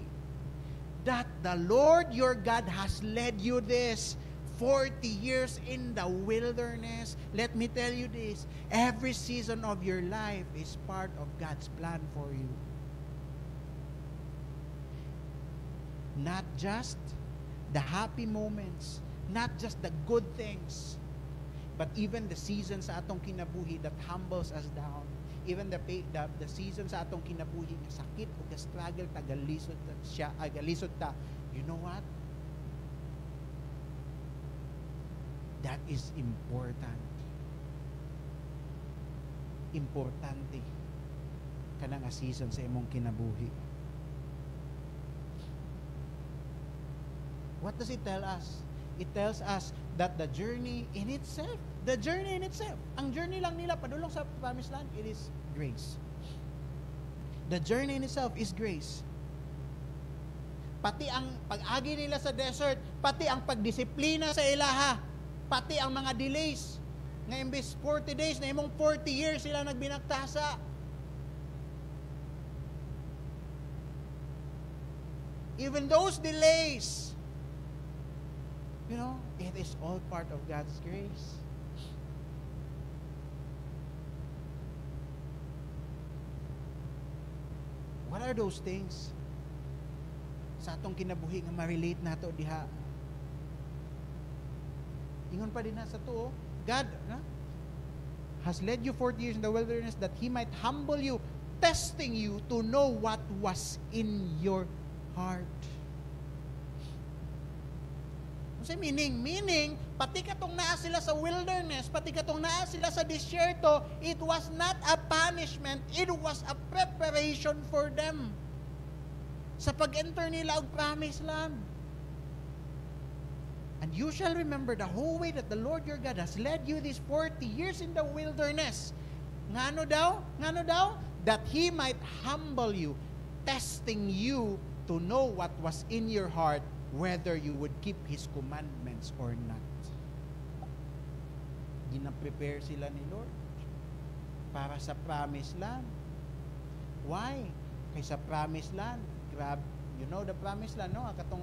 that the Lord your God has led you this 40 years in the wilderness. Let me tell you this, every season of your life is part of God's plan for you. Not just the happy moments, not just the good things, but even the seasons sa atong kinabuhi that humbles us down. Even the seasons sa atong kinabuhi nga sakit o ka-struggle ta galisod ta. You know what? That is important. Importante kanang a season sa imong kinabuhi. What does it tell us? It tells us that the journey in itself, ang journey lang nila padulong sa promised land, it is grace. The journey in itself is grace. Pati ang pag-agi nila sa desert, pati ang pagdisiplina sa ilaha, pati ang mga delays, nga imbes 40 days, na imong 40 years sila nagbinaktasa. Even those delays, you know, it is all part of God's grace. What are those things sa atong kinabuhi nga ma-relate nato diha? Ingon pa din na sa to, God has led you 40 years in the wilderness that He might humble you, testing you to know what was in your heart. Kasi meaning, pati katong naa sila sa wilderness, pati katong naa sila sa disyerto, it was not a punishment, it was a preparation for them sa pag-enter nila og promised land. And you shall remember the whole way that the Lord your God has led you these 40 years in the wilderness. Ngano daw? That He might humble you, testing you to know what was in your heart, whether you would keep His commandments or not. Gina-prepare sila ni Lord para sa promised land. Why? Kay sa promised land, grab, you know the promised land, no? Katong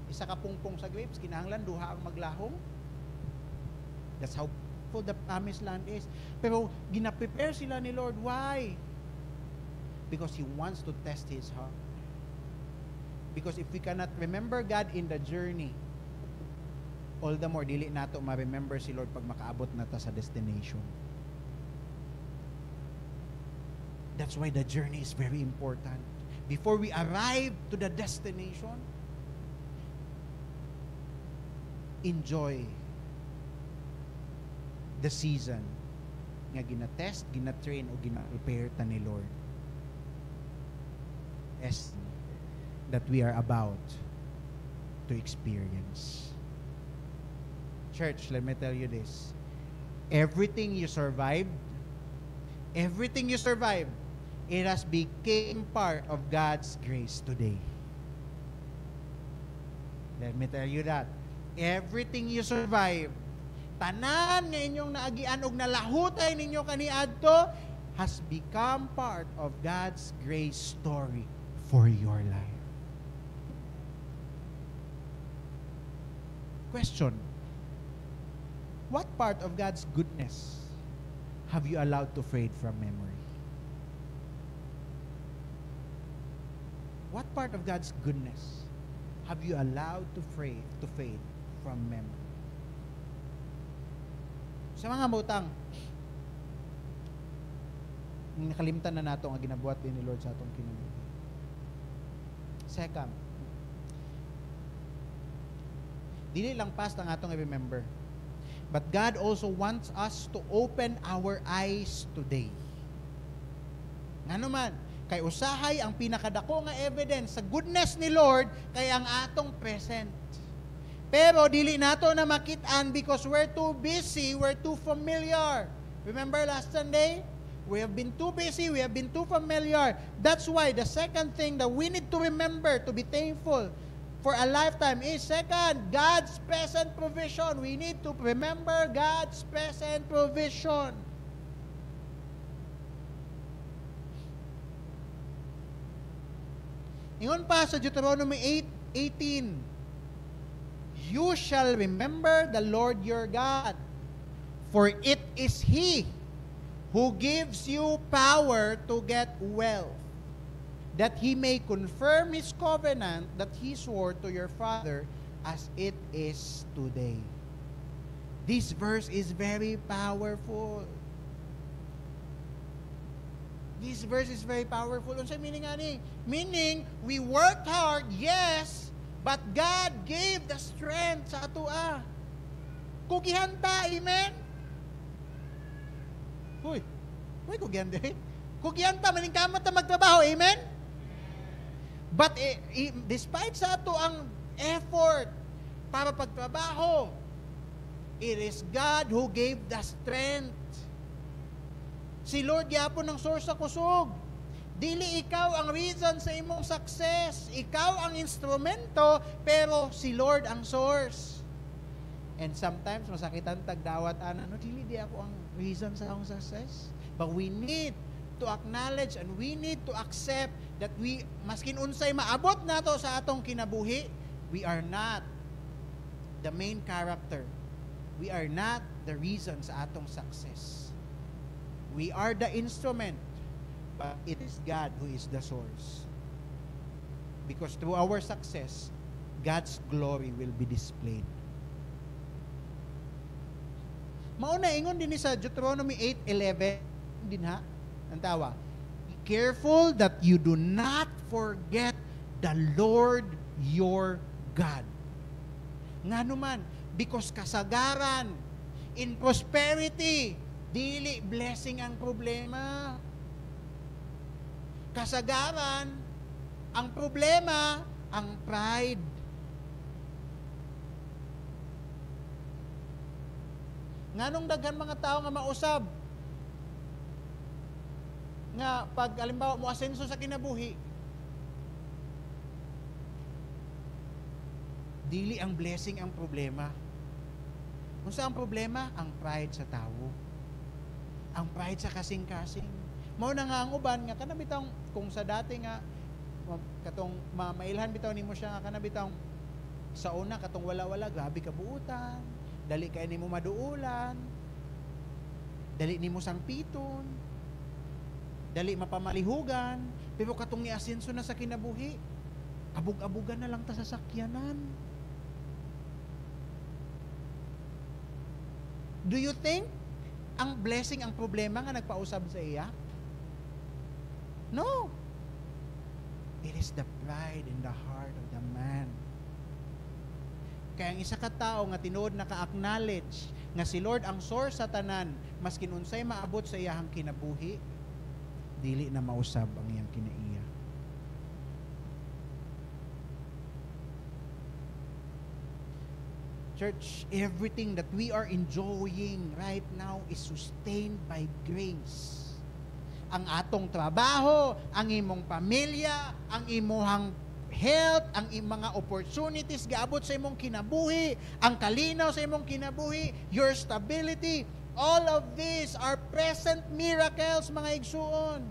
isa ka pungpong sa grapes, kinahanglan duha ang maglahong. That's how full the promised land is. Pero gina-prepare sila ni Lord. Why? Because He wants to test His heart. Because if we cannot remember God in the journey, all the more dili nato ma-remember si Lord pag makaabot na ta sa destination. That's why the journey is very important. Before we arrive to the destination, enjoy the season nga gina-test, gina-train o gina-prepare ta ni Lord as that we are about to experience. Church, let me tell you this. Everything you survived, it has become part of God's grace today. Let me tell you that. Everything you survived, tanan nga inyong naagian og nalahutay ninyo kaniadto, has become part of God's grace story for your life. Question: what part of God's goodness have you allowed to fade from memory? What part of God's goodness have you allowed to fade from memory? Sa mga butang, nakalimtan na nato ang ginabuhat din ni Lord sa atong kinabuhi. Second, dili lang past ang atong i-remember. But God also wants us to open our eyes today. Nga naman, kay usahay ang pinakadako nga evidence sa goodness ni Lord kay ang atong present. Pero dili nato na makit-an because we're too busy, we're too familiar. Remember last Sunday? We have been too busy, we have been too familiar. That's why the second thing that we need to remember to be thankful for a lifetime is second, God's present provision. We need to remember God's present provision. Ingon pa sa Deuteronomy 8:18, you shall remember the Lord your God, for it is He who gives you power to get wealth, that He may confirm His covenant that He swore to your father as it is today. This verse is very powerful. This verse is very powerful. Unsa meaning ani? Meaning, we worked hard, yes, but God gave the strength sa atua. Kugihan ta, amen? Huy, kugihan din. Kugihan ta, maningkamot ta magtrabaho, amen? But despite sa ato ang effort para pagtrabaho, it is God who gave the strength. Si Lord yapon ang source sa kusog. Dili ikaw ang reason sa imong success. Ikaw ang instrumento, pero si Lord ang source. And sometimes, masakitan tagdawat, dili di ako ang reason sa akong success. But we need to acknowledge and we need to accept that we, maskin unsay maabot nato sa atong kinabuhi, we are not the main character. We are not the reason sa atong success. We are the instrument, but it is God who is the source. Because through our success, God's glory will be displayed. Mauna ingon din sa Deuteronomy 8:11 din ha, ang tawa. Be careful that you do not forget the Lord your God. Nganuman, because kasagaran, in prosperity, dili blessing ang problema. Kasagaran, ang problema, ang pride. Nganong daghan mga tao nga mausab nga pag alimbawa mo asenso sa kinabuhi, dili ang blessing ang problema. Unsa ang problema? Ang pride sa tao. Ang pride sa kasing-kasing. Mao na nga ang uban nga kanabitaw kung sa dati nga katong mailhan bitaw nimo siya nga kanabitaw sa una katong wala-wala grabe ka buutan, dali kay nimo maduulan, dali nimo sangpiton, dali mapamalihugan, pero katong niasenso na sa kinabuhi, abug-abugan na lang ta sa sakyanan. Do you think ang blessing ang problema nga nagpausab sa iya? No. It is the pride in the heart of the man. Kaya ang isa ka tao nga tinuod naka-acknowledge nga si Lord ang source sa tanan, maskin unsay maabot sa iyahang kinabuhi, dili na mausab ang iyang kinaiya. Church, everything that we are enjoying right now is sustained by grace. Ang atong trabaho, ang imong pamilya, ang imong health, ang mga opportunities gaabot sa imong kinabuhi, ang kalinaw sa imong kinabuhi, your stability, all of these are present miracles, mga igsuon.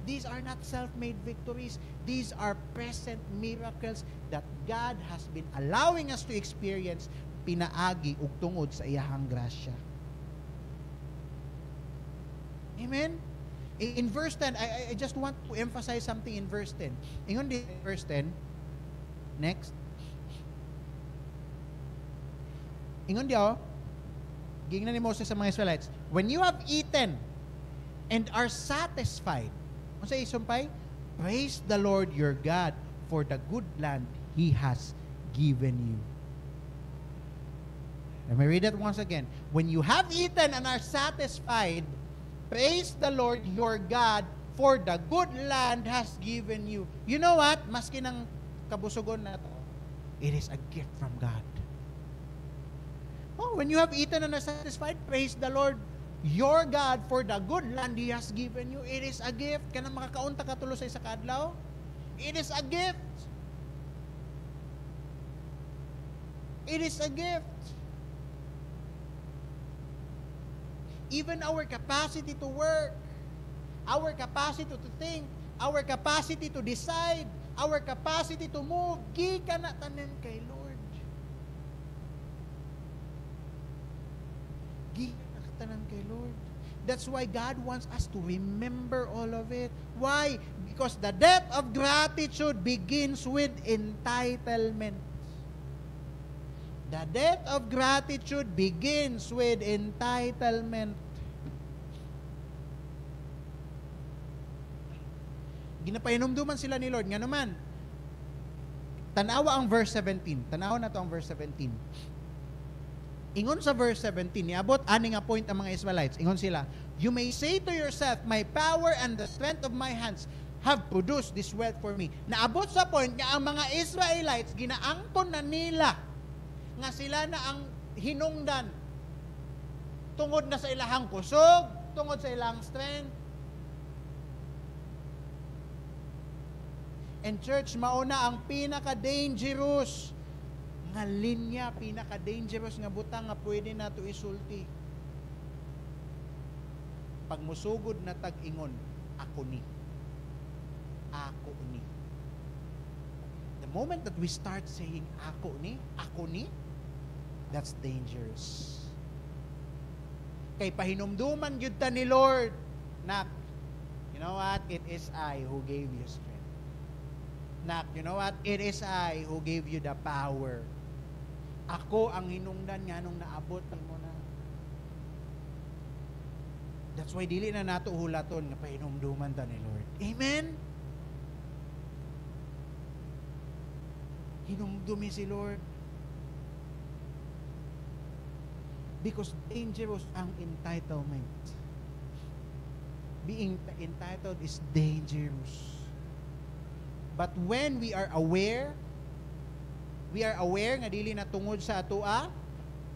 These are not self-made victories. These are present miracles that God has been allowing us to experience pinaagi ug tungod sa iyahang grasya. Amen? In verse 10, I just want to emphasize something in verse 10. Ingon di verse 10. Next. Ingon di gingnan ni Moses sa mga Israelites, when you have eaten and are satisfied, ano sa isumpay? Praise the Lord your God for the good land He has given you. Let me read it once again. When you have eaten and are satisfied, praise the Lord your God for the good land has given you. You know what? Maski ng kabusugon na to, it is a gift from God. Oh, when you have eaten and are satisfied, praise the Lord your God for the good land He has given you. It is a gift. Kanang makakaunta ka tulo sa isa ka adlaw. It is a gift. It is a gift. Even our capacity to work, our capacity to think, our capacity to decide, our capacity to move, gika na tanan kay Lord. Gika na tanan kay Lord. That's why God wants us to remember all of it. Why? Because the depth of gratitude begins with entitlement. The debt of gratitude begins with entitlement. Ginapainumduman sila ni Lord. Nga naman, tanawa ang verse 17. Tanawa na to ang verse 17. Ingon sa verse 17, niabot ani nga point ang mga Israelites. Ingon sila, you may say to yourself, my power and the strength of my hands have produced this wealth for me. Naabot sa point nga ang mga Israelites, ginaangkon na nila nga sila na ang hinungdan tungod na sa ilahang kusog, tungod sa ilahang strength. And church, mauna ang pinaka-dangerous nga linya, pinaka-dangerous nga butang nga pwede nato isulti. Pag musugod na tag-ingon, ako ni. Ako ni. The moment that we start saying, ako ni, that's dangerous. Kay pahinumduman yun ta ni Lord, nak, you know what? It is I who gave you strength. Nak, you know what? It is I who gave you the power. Ako ang hinungdan nga nung naabot mo na. That's why dili na nato hulaton nga pahinumduman ta ni Lord. Amen? Hinumdumi si Lord. Because dangerous ang entitlement. Being entitled is dangerous. But when we are aware nga dili na tungod sa atua,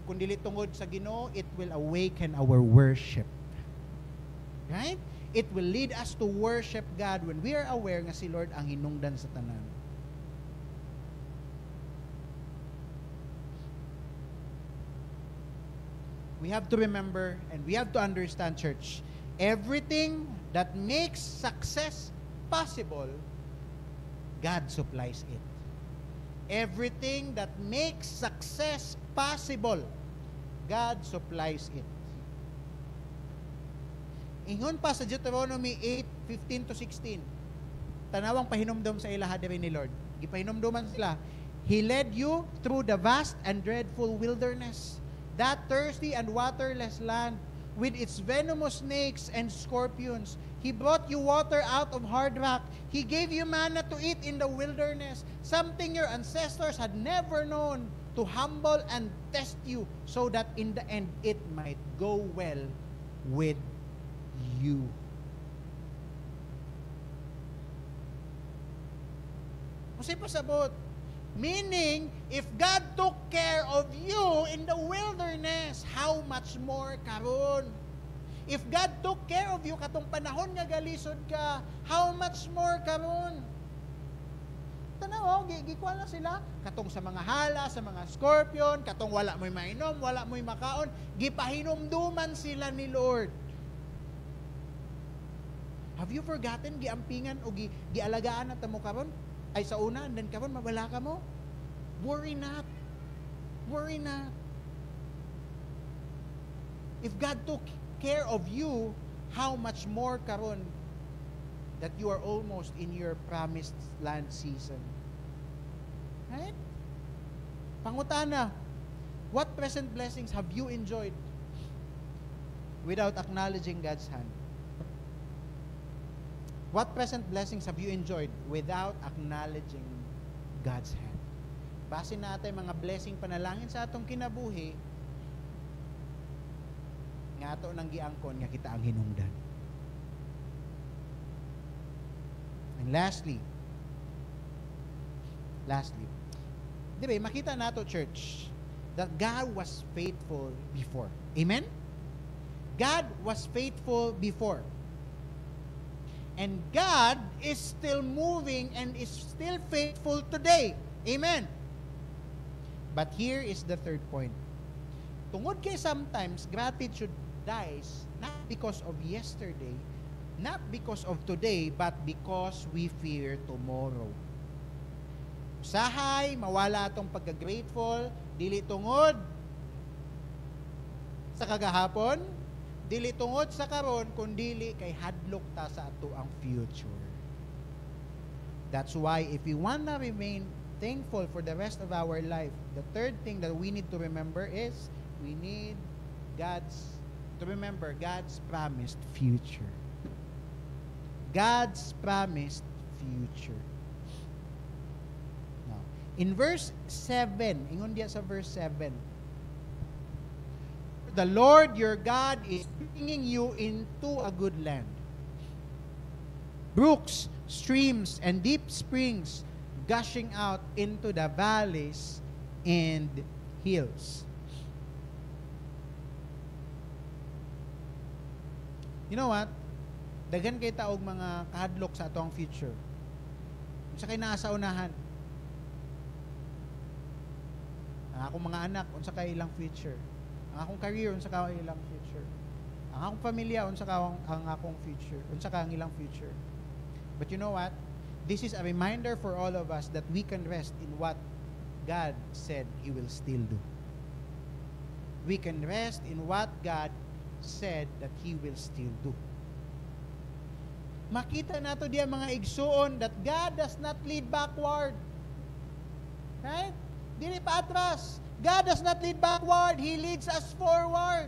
kung dili tungod sa Ginoo, it will awaken our worship. Right? It will lead us to worship God when we are aware nga si Lord ang hinungdan sa tanan. We have to remember and we have to understand, church, everything that makes success possible, God supplies it. Everything that makes success possible, God supplies it. Ingon pa sa Deuteronomy 8:15-16, tanawang pahinumdum sa ilaha diri ni Lord. Gipahinumduman sila. He led you through the vast and dreadful wilderness, that thirsty and waterless land with its venomous snakes and scorpions. He brought you water out of hard rock. He gave you manna to eat in the wilderness, something your ancestors had never known, to humble and test you so that in the end it might go well with you. Kasi pasabot. Meaning, if God took care of you in the wilderness, how much more karon? If God took care of you katong panahon nga galisod ka, how much more karon? Tanaw, gikuha na sila katong sa mga hala, sa mga scorpion, katong wala mo'y mainom, wala mo'y makaon, gipahinumduman sila ni Lord. Have you forgotten giampingan o gialagaan na tamo karon? Ay sa una, and then karon mabala ka mo. Worry not. Worry not. If God took care of you, how much more karon that you are almost in your promised land season. Right? Pangutana, what present blessings have you enjoyed without acknowledging God's hand? What present blessings have you enjoyed without acknowledging God's hand? Base natin mga blessing panalangin sa atong kinabuhi, nga ato nang giangkon nga kita ang hinungdan. And lastly, di ba, makita nato, church, that God was faithful before. Amen? God was faithful before. And God is still moving and is still faithful today. Amen? But here is the third point. Tungod kay sometimes gratitude dies not because of yesterday, not because of today, but because we fear tomorrow. Usahay, mawala atong pagka-grateful, dili tungod sa kagahapon, dili tungod sa karon, kundi kay hadlok ta sa ato ang future. That's why if we wanna remain thankful for the rest of our life, the third thing that we need to remember is we need to remember God's promised future. God's promised future. Now, in verse 7, ingon diya sa verse 7, the Lord your God is bringing you into a good land. Brooks, streams, and deep springs gushing out into the valleys and hills. You know what? Daghan kay taog mga kahadlok sa atong future. Unsa kay naa sa unahan? Ang akong mga anak, unsa kay ilang future? Ang akong career, unsa kay ilang future? Ang akong pamilya, unsa kay ang akong future? Unsa kay ang ilang future? But you know what? This is a reminder for all of us that we can rest in what God said He will still do. We can rest in what God said that He will still do. Makita nato diya mga igsuon that God does not lead backward. Right? Dili pa atras. God does not lead backward. He leads us forward.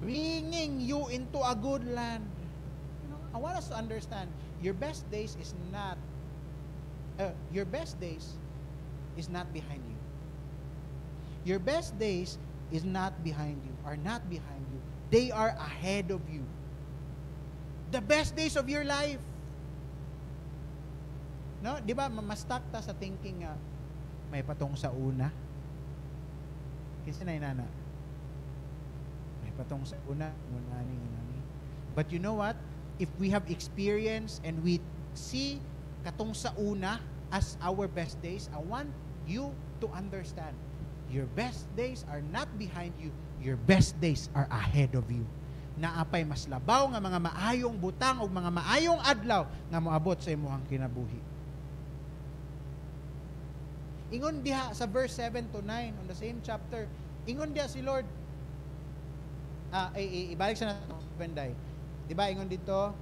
Bringing you into a good land. You know, I want us to understand, your best days is not behind you. Your best days is not behind you, are not behind you. They are ahead of you. The best days of your life. No, di ba, mamastak ta sa thinking nga, may patong sa una. Kasi na inana. May patong sa una, ngunani. But you know what? If we have experience and we see katong sa una as our best days, I want you to understand, your best days are not behind you. Your best days are ahead of you. Naapay mas labaw nga mga maayong butang o mga maayong adlaw nga moabot sa imuhang kinabuhi. Ingon diha sa verse 7 to 9 on the same chapter, ingon diha si Lord, ibalik sa natin, Benday. Diba, ingon dito,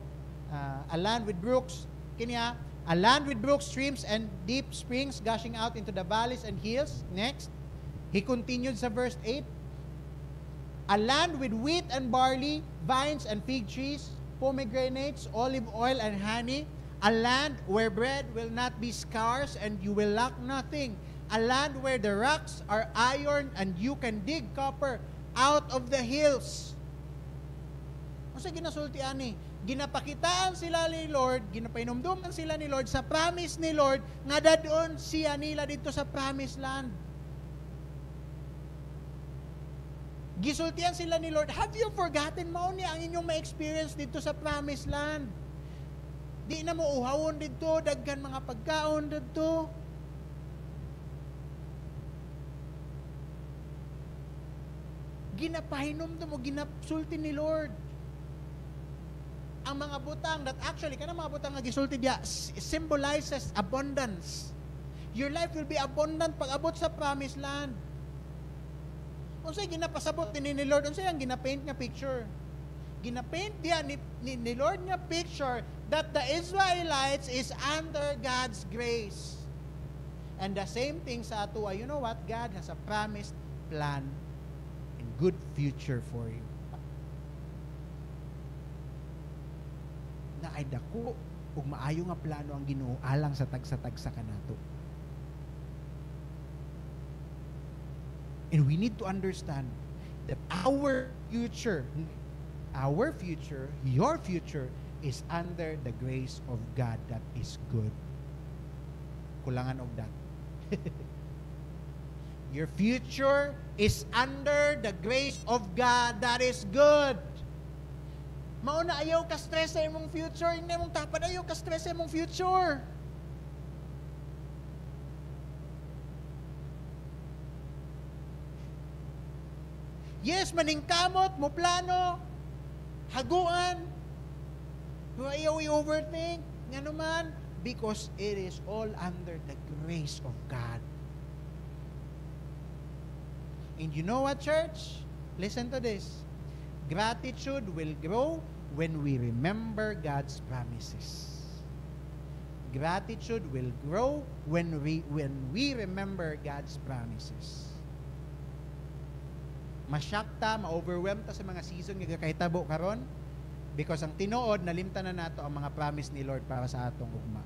a land with brooks, kiniya, a land with brooks, streams, and deep springs gushing out into the valleys and hills. Next, he continued sa verse 8, a land with wheat and barley, vines and fig trees, pomegranates, olive oil and honey, a land where bread will not be scarce and you will lack nothing, a land where the rocks are iron and you can dig copper out of the hills. Kasi ginasulti ani, ginapakitaan sila ni Lord, ginapainomduman sila ni Lord sa promise ni Lord nga dadon siya nila dito sa promised land. Gisultian sila ni Lord, have you forgotten mo ni ang inyong ma-experience dito sa promised land? Di na mo uhawon dito, daghan mga pagkaon dito. Ginapahinom mo, ginapsulti ni Lord. Ang mga butang that actually, kanang mga butang nga gisulti diya, symbolizes abundance. Your life will be abundant pag abot sa promised land. Unsay ginapasabot din ni Lord, unsay ang ginapaint nga picture? Ginapaint diya ni Lord nga picture that the Israelites is under God's grace. And the same thing sa ato, you know what? God has a promised plan and good future for you. Na ay dako ug maayo nga plano ang Ginoo alang sa tagsa-tagsa kanato. And we need to understand that our future, your future is under the grace of God that is good. Kulangan of that. Your future is under the grace of God that is good. Mauna ayaw ka stress sa imong future, hindi mong tapad ayaw ka stress sa imong future. Yes, maningkamot, mo plano, haguan, ayaw i-overthink, nga naman, because it is all under the grace of God. And you know what, church? Listen to this. Gratitude will grow when we remember God's promises. Gratitude will grow when we remember God's promises. Masyak ta, ma-overwhelm ta sa mga season nga kahitabo karon because ang tinuod nalimtan na nato ang mga promise ni Lord para sa atong ugma.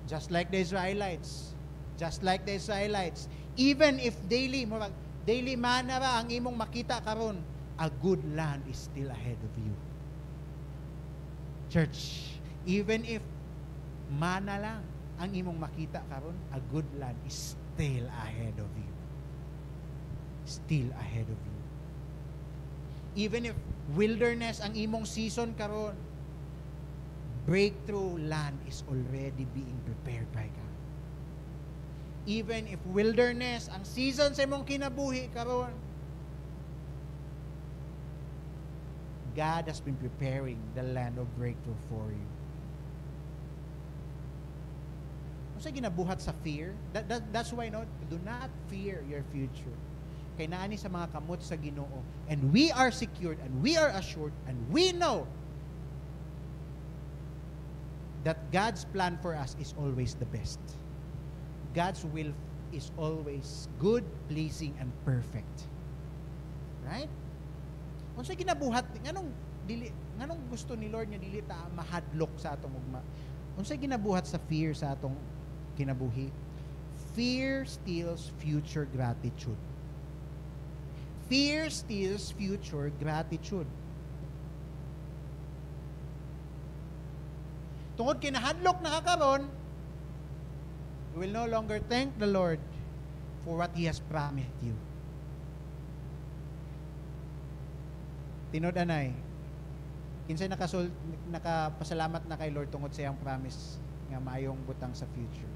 Just like the Israelites, even if daily mana ra ang imong makita karon, a good land is still ahead of you. Church, even if mana lang ang imong makita karon, a good land is still ahead of you. Still ahead of you. Even if wilderness ang imong season karon, breakthrough land is already being prepared by God. Even if wilderness ang season sa imong kinabuhi karon, God has been preparing the land of breakthrough for you. Kung sa ginabuhat sa fear, that's why do not fear your future. Kay naani sa mga kamot sa Ginoo, and we are secured and we are assured and we know that God's plan for us is always the best. God's will is always good, pleasing, and perfect. Right? Kung sa ginabuhat, nganong gusto ni Lord nga dili ta mahadlok sa atong ugma. Kung sa ginabuhat sa fear sa atong kinabuhi, fear steals future gratitude. Fear steals future gratitude. Tungod kinahadlok na kakaron, you will no longer thank the Lord for what He has promised you. Tinod anay, kinsay nakapasalamat na kay Lord tungod sa iyang promise nga maayong butang sa future.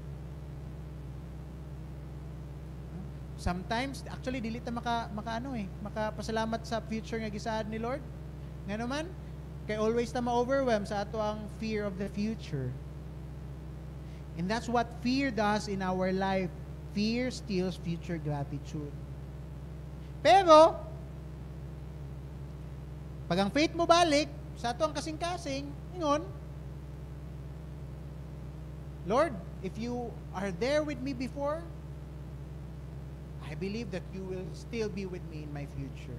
Sometimes, actually, dili ta makapasalamat sa future nga gisaad ni Lord. Nga naman, kay always ta ma-overwhelm sa ato ang fear of the future. And that's what fear does in our life. Fear steals future gratitude. Pero, pag ang faith mo balik, sa ato ang kasing-kasing, ingon, Lord, if you are there with me before, I believe that you will still be with me in my future.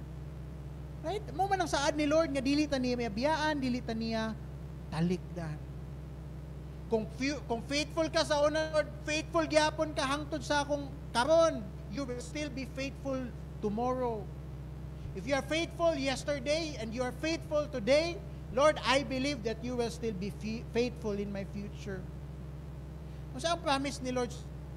Right? Mo man ang saad ni Lord nga dili ta niya mabiyaan, dili ta niya talikdan. Kung faithful ka sa una, Lord, faithful gyapon ka hangtod sa akong karon, you will still be faithful tomorrow. If you are faithful yesterday and you are faithful today, Lord, I believe that you will still be faithful in my future. Kung saan promise ni Lord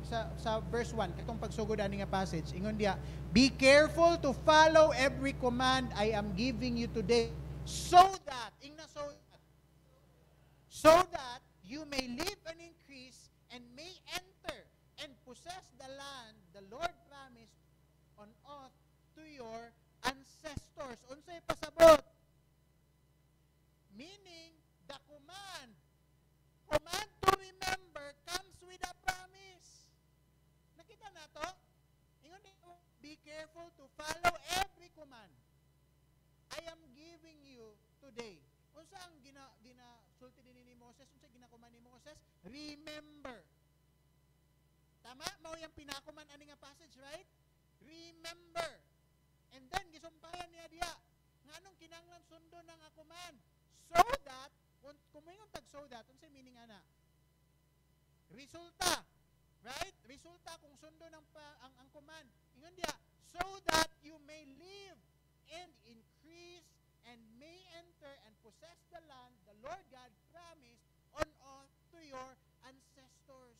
sa verse 1, katong pagsugod ani nga passage, ingon diya, be careful to follow every command I am giving you today, so that you may live and increase and may enter and possess the land the Lord promised on oath to your ancestors. Unsay pasabot? Meaning, the command to remember comes with a promise. Nakita na to? Ingon dito, be careful to follow every command Moses, unsay ginakuman ni Moses? Remember. Tama? Mao yang pinakuman ani nga passage, right? Remember. And then gisumpayan niya diya. Nganong kinahanglan sundo ng akuman? So that, kung may tag so that, unsay meaning ana? Resulta. Right? Resulta kung sundo ng ang command. Ingon diya, so that you may live and increase and may enter and possess the land the Lord God promised on oath to your ancestors.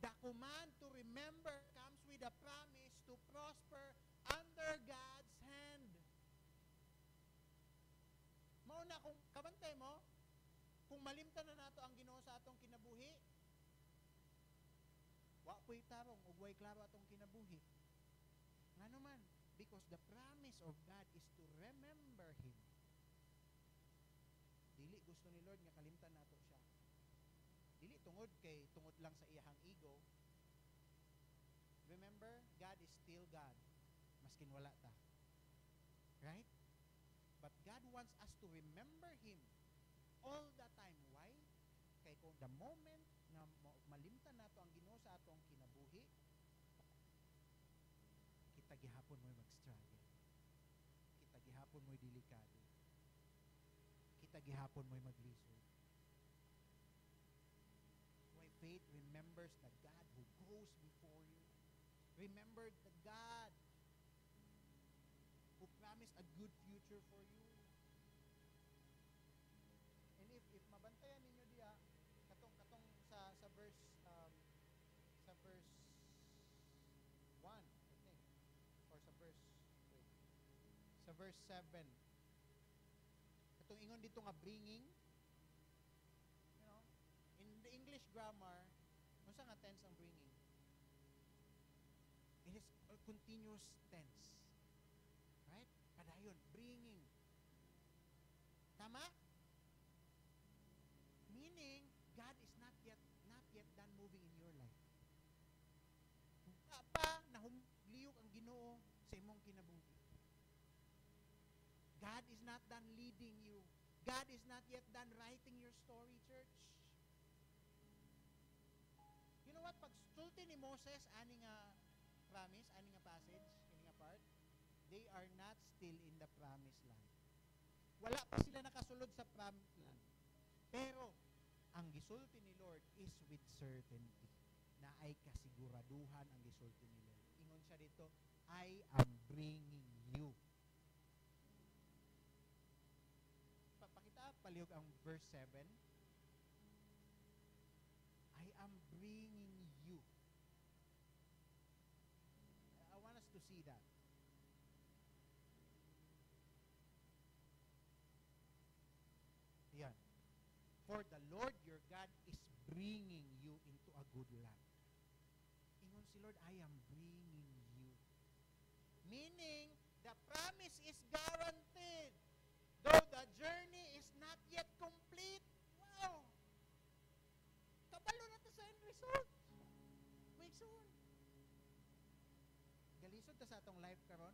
The command to remember comes with a promise to prosper under God's hand. Mauna kung kabantay mo, kung malimtan na nato ang Ginoo sa atong kinabuhi, wa ko'y tarong, ug way klaro atong kinabuhi. Nga naman, because the promise of God is to remember Him. Dili gusto ni Lord nga kalimtan nato siya. Dili tungod lang sa iyahang ego. Remember, God is still God. Maskin wala ta. Right? But God wants us to remember Him all the time. Why? Kay kung the moment na malimtan nato ang Ginoo sa atong kinabuhi, kita gihapon mo'y mag-struggle. Kita gihapon mo'y delikado. Kita gihapon mo'y maglisod. Why faith remembers the God who goes before you. Remember the God who promised a good future for you. And if mabantayan ninyo diya, katong sa verse 1, I think, or sa verse 7, katong ingon dito nga bringing, you know, in the English grammar, unsa nga tense ang bringing? It is a continuous tense. Right? Padayon, bringing. Tama? Meaning, God is not yet done moving in your life. Pa nahumliyok ang Ginoo sa imong kinabuhi. God is not done leading you. God is not yet done writing your story, church. You know what? Pag sulti ni Moses, ani nga promise, ani nga passage, ani nga part, they are not still in the promised land. Wala pa sila nakasulod sa promised land. Pero, ang gisulti ni Lord is with certainty. Na ay kasiguraduhan ang gisulti ni Lord. Ingon siya dito, I am bringing you. Pakita, palihog ang verse 7. I am bringing you. I want us to see that. Yan. For the Lord your God is bringing you into a good land. Ingon si Lord, I am bringing you. Meaning, the promise is guaranteed. Though the journey is not yet complete. Wow! Kabalo na ito sa end result. Wait soon. Galisod ta sa atong life karon.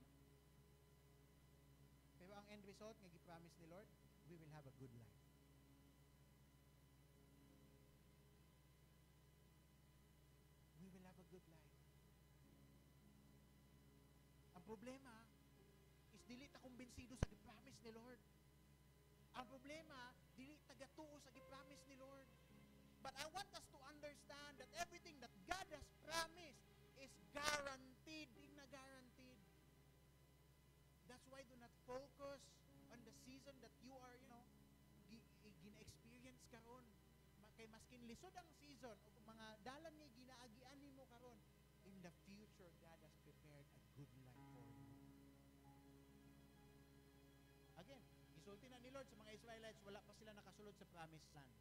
Pero ang end result nga gi-promise ni Lord, we will have a good life. We will have a good life. Ang problema is dili ta kumbinsido sa gi-promise ni Lord. Ang problema, dili ta gatuo sa gi-promise ni Lord. But I want us to understand that everything that God has promised is guaranteed, na guaranteed. That's why do not focus on the season that you are, gina-experience karon. Kay maskin lisod ang season o mga dalan nga ginaagian nimo karon, in the future God has prepared a good life for you. Again, gisulti na ni Lord sa mga Israelites, wala pa sila nakasulod sa promised land.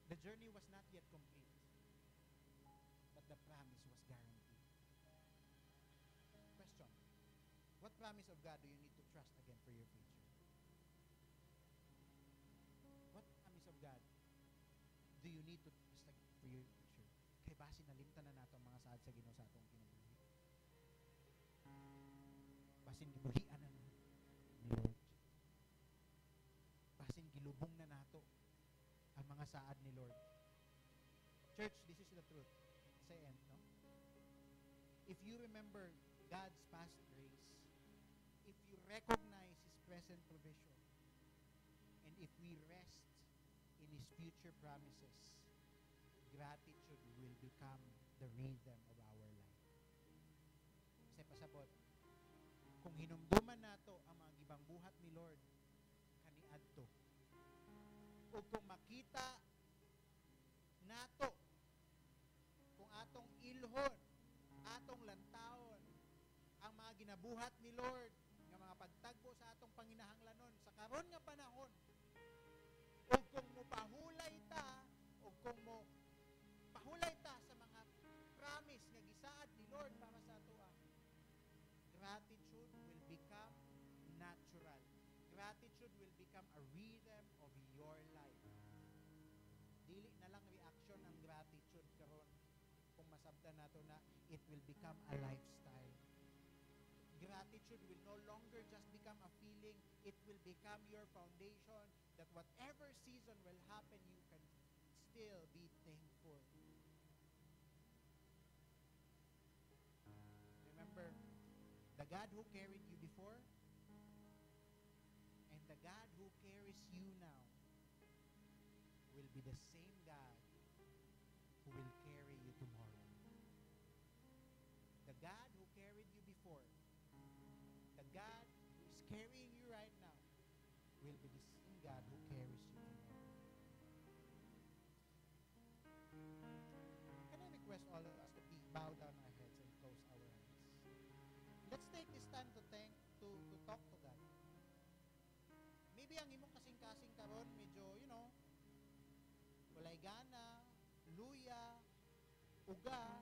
The journey was not yet complete. But the promise was guaranteed. Question. What promise of God do you need to trust again for your future? What promise of God do you need to trust again for your future? Kay base nalimtan na nato ang mga saad sa Ginoo sa atong kinabuhi. Basin gibuhian na ni Lord. Basin lubong na nato ang mga saad ni Lord. Church, this is the truth. Sa end, no? If you remember God's past grace, if you recognize His present provision, and if we rest in His future promises, gratitude will become the rhythm of our life. Kasi pasabot, kung hinumduman nato ang mga gibang buhat ni Lord, kaniadto. O kung makita nato, kung atong ilhon, atong lantawon, ang mga ginabuhat ni Lord, nga mga pagtagpo sa atong panginahanglanon, sa karon nga panahon, o kung mo pahulay ta, o kung mo pahulay ta sa mga promise nga gisaad ni Lord para sa atoa, gratitude will become natural. Gratitude will become a rhythm of your life. Dili na lang reaction ang gratitude karon kung masabtan nato na it will become a lifestyle. Gratitude will no longer just become a feeling, it will become your foundation that whatever season will happen, you can still be thankful. Remember, the God who carried you before and the God who carries you now will be the same God who will carry you tomorrow. The God who carried you before, the God who is carrying you right now, will be the same God who carries you tomorrow. Can I request all of us to bow down our heads and close our eyes? Let's take this time to talk to God. Maybe ang imong kasing-kasing karon medyo, walay gana, luya, uga.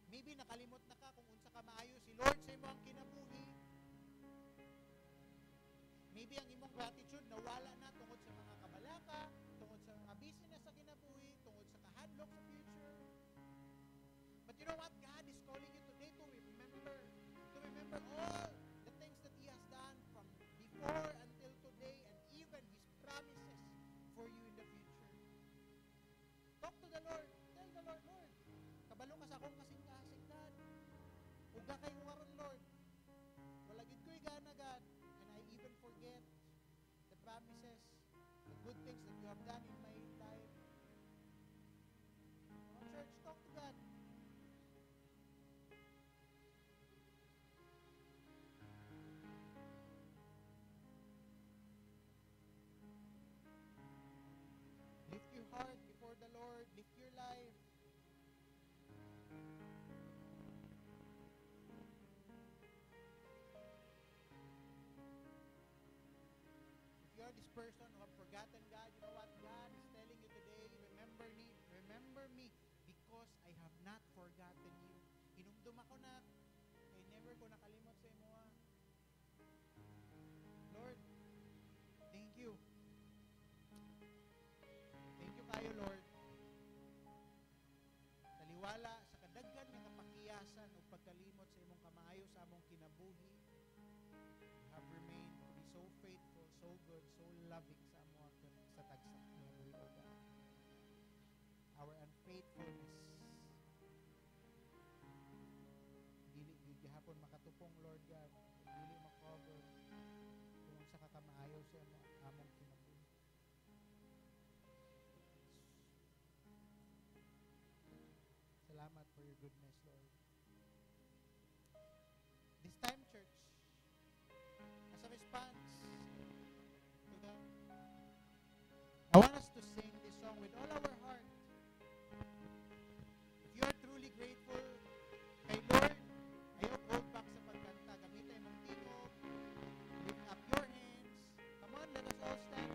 Maybe nakalimot na ka kung unsa ka maayo si Lord sa imong kinabuhi. Maybe ang imong gratitude nawala na tungod sa mga kabalaka, tungod sa mga business sa kinabuhi, tungod sa kahadlok sa future. But you know what? God is calling you today to remember all the things that He has done from before until today, and even His promises for you in the future. Talk to the Lord. Tell the Lord, Lord, kabalo ka sa akong kasing-kasing, God. Uga kay uwaron, Lord. Wala gid ko'y gana, God. And I even forget the promises, the good things that you have done in my life. Come on, church, talk to God. Lift your heart before the Lord. Lift your life. If you are this person who have forgotten God, you know what? God is telling you today, remember me because I have not forgotten you. Hinumdum ako na, kay never ko nakalimot sa imo. Lord, thank you. Thank you kayo, Lord. Taliwala sa kadaghan nga kapakiyasan o pagkalimot sa imong kamaayo sa among kinabuhi, you have remained to be so faithful, so good, so loving sa among sa tagsa kinabuhi, Lord God. Our unfaithfulness dili gihapon makatupong, Lord God, dili makover kung sa kakamaayo sa among kinabuhi. Salamat for your goodness, Lord. This time, church, as a response to God, I want us to sing this song with all our heart. If you are truly grateful kay Lord, ayaw hold back sa pagkanta. Gamitin mong tingog. Lift up your hands. Come on, let us all stand.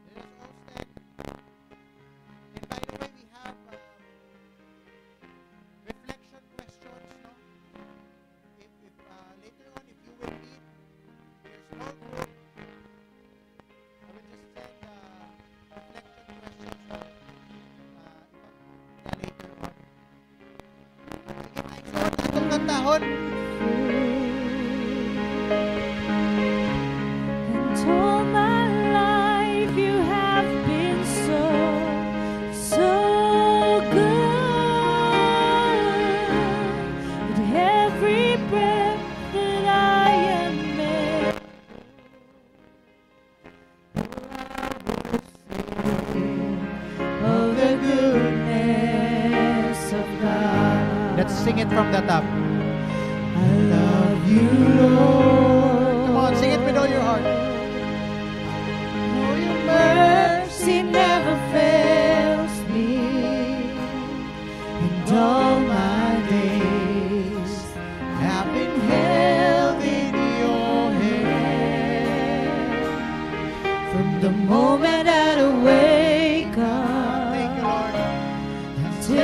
Let us all stand. And by the way, we have reflection questions, no? If later on, if you will meet your small group, I will just send reflection questions, no? Later on. Sige, ay, so, atong kantahon. sing it from the top. I love you, Lord. Come on, sing it with all your heart. For your mercy never fails me, and all my days have been held in your hand. From the moment that I wake up Thank you, Lord. till I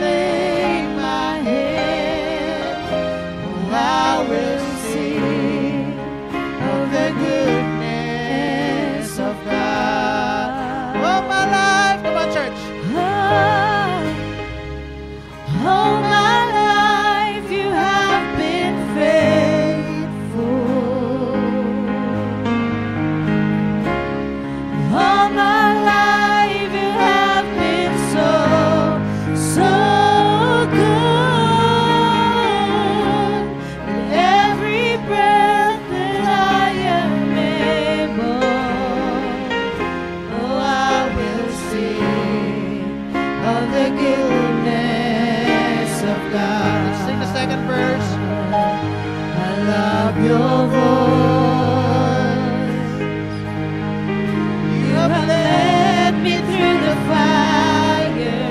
lay my head, oh, I will sing of the goodness of God. All my life. Come on, church. All my life you have been faithful. All my life you have been so, so good. With every breath that I am able, oh, I will sing of the goodness of God. Sing the second verse. I love your voice. You have led me through the fire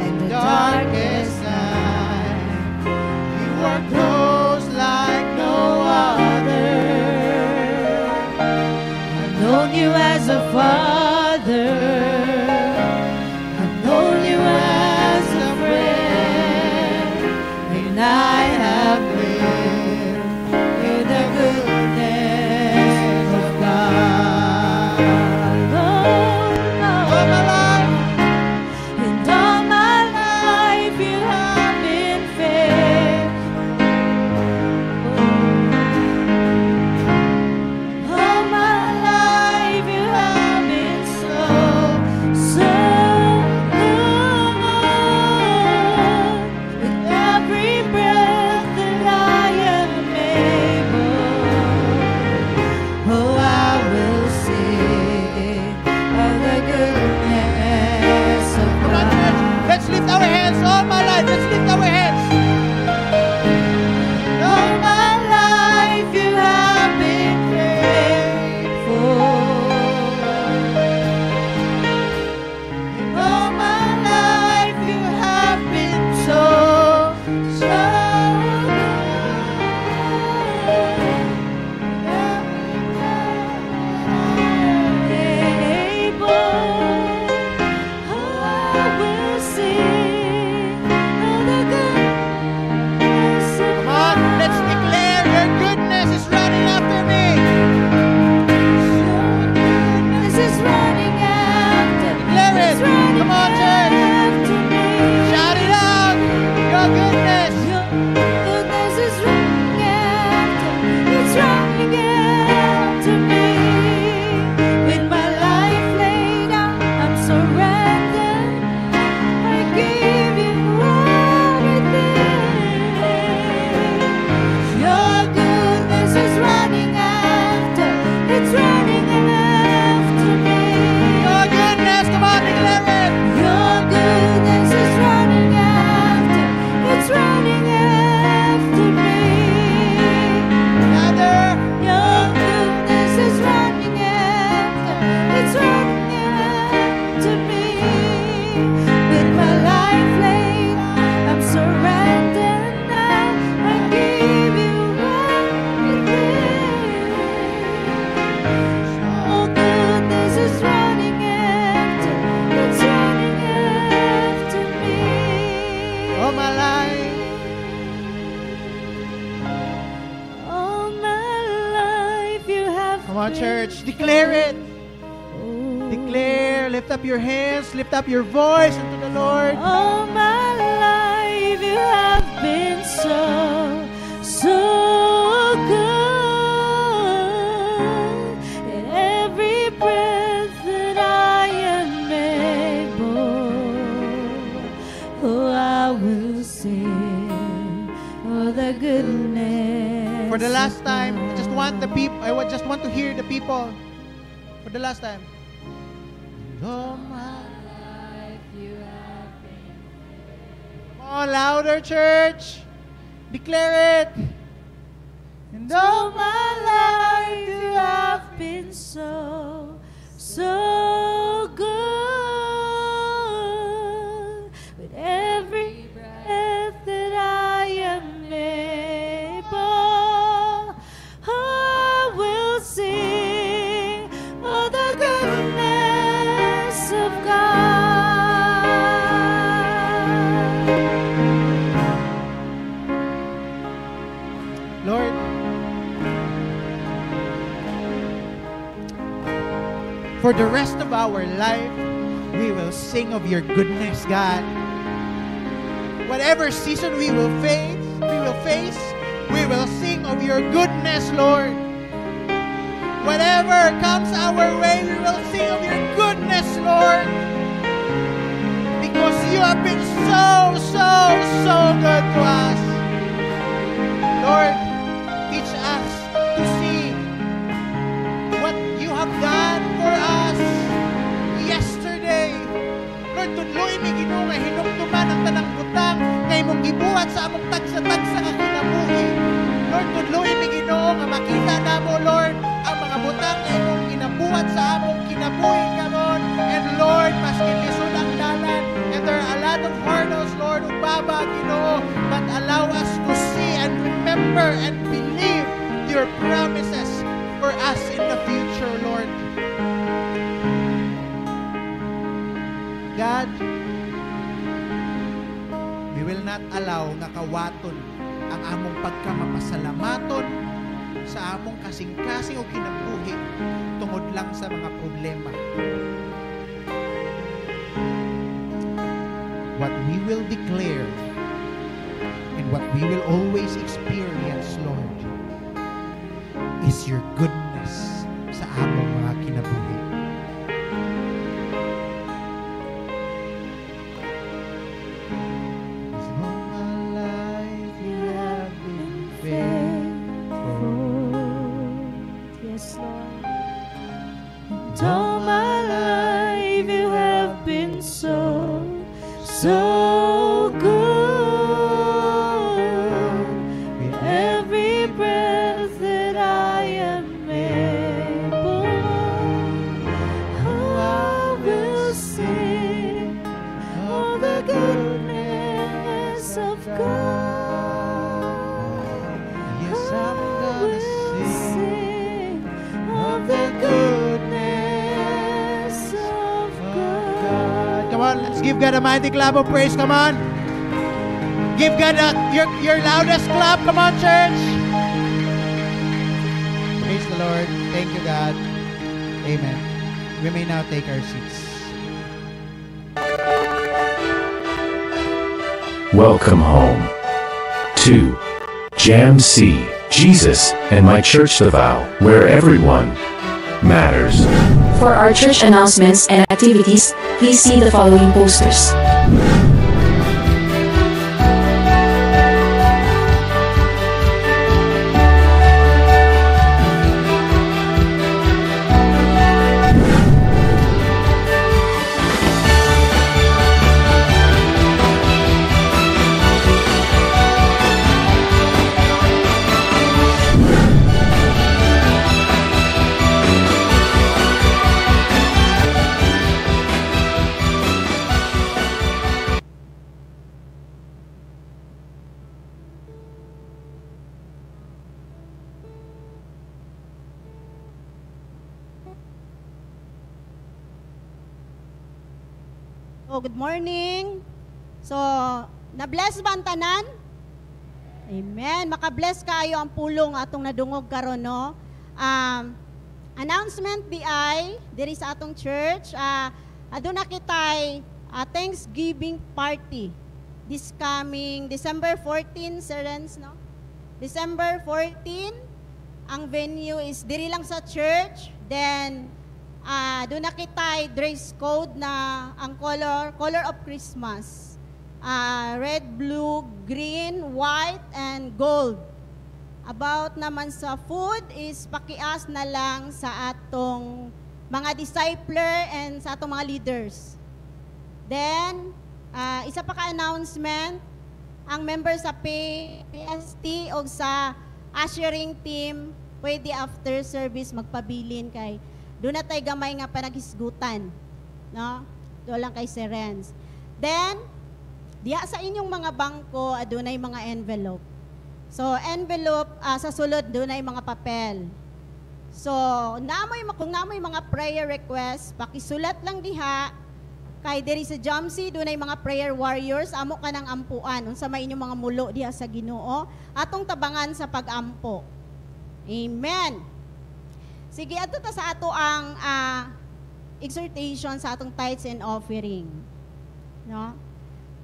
and the darkest night. You are close like no other. I've known you as a father. I've known you as a friend, and I have lived in the goodness of God. All my life, and all my life you have been faithful. All my life you have been so, so good. With every breath that I am able, oh, I will sing of the goodness of Come on, church. God. Let's lift our hands. All my life. Let's lift our hands. All my life you have been faithful. All my life you have been so, so good. I will sing of the goodness of Come on, let's declare your goodness is running after me. This is running after. Declare it. It's running Come on, church. after me. Shout it out. Your goodness. Your goodness is running after. It's running after me. With my life laid out, I'm surrendered. I give you everything. Your goodness is running after. It's running after me. Your goodness. Come on, declare it. Your goodness is running after. It's running after me. Gather. Your goodness is running after. It's running after me. With my life laid out, I'm surrendered now. I give you everything. Your goodness is running after. It's running after me. All my life. All my life you have Come on, been church. Declare it. faithful. Declare. Lift up your hands. Lift up your voice unto the Lord. All my life you have been so, so good. In every breath that I am able, oh, I will sing of the goodness. For the last of time, I just want the God. people. I just want to hear the people. For the last time. All my Life you have been Come Oh, louder, church. Declare it. And All my life you have been so good. With every breath that I am able, I will sing of the goodness of God. Lord, for the rest of our life, we will sing of your goodness, God. Whatever season we will face, we will sing of your goodness, Lord. Whatever comes our way, we will sing of your goodness, Lord. Because you have been so good to us. Lord, teach us to see what you have done for us yesterday. Lord, tudloy mi Ginoo nga hinumduman ang tanang butang kay mong gibuhat sa among tagsa-tagsa nga kinabuhi. Lord, tudloy mi Ginoo nga makita namo, Lord, ang mga butang nga imong ginabuhat sa among kinabuhi karon. And Lord, maski lisod ang dalan, and there are a lot of hurdles, Lord, ubaba Ginoo, but allow us to see and remember and believe your promises for us in the future, Lord. God, we will not allow nga kawaton ang among pagkamapasalamaton sa among kasing-kasing o kinabuhi tungod lang sa mga problema. What we will declare and what we will always experience, Lord, is your goodness sa among mga kinabuhi. All my life you have been faithful. Yes, Lord. And all my life you have been so good. With every breath that I am able, I will sing of the goodness of God. Yes, I'm I gonna will sing sing of the goodness of God. Come on, let's give God a mighty clap of praise. Come on. Give God your loudest clap. Come on, church. Praise the Lord. Thank you, God. Amen. We may now take our seats. Welcome home to Jam C, Jesus and My Church Davao, where everyone matters. For our church announcements and activities, please see the following posters. Oh, good morning. So, na-bless ba ang tanan? Amen. Maka-bless kayo ang pulong atong nadungog karon, no? Announcement di ay diri sa atong church. Aduna kitay Thanksgiving party this coming December 14, Sir Renz, no? December 14, ang venue is diri lang sa church. Then, doon nakita dress code na ang color of Christmas. Red, blue, green, white, and gold. About naman sa food is pakias na lang sa atong mga discipler and sa atong mga leaders. Then, isa pa ka-announcement, ang member sa PST o sa ushering team, pwede after service magpabilin kay doon na tayo gamay nga panaghisgutan. No? Doon lang kay Sir Renz. Then, diya sa inyong mga bangko, adunay mga envelope. So, envelope, sa sulod, dunay mga papel. So, kung namoy mga prayer request, pakisulat lang diha. Kay diri sa Jamsi, dunay mga prayer warriors, amo ka ng ampuan. Unsa may inyong mga mulo diha sa Ginoo, atong tabangan sa pag-ampo. Amen. Sige, ato ta sa ato ang exhortation sa atong tithes and offering. No?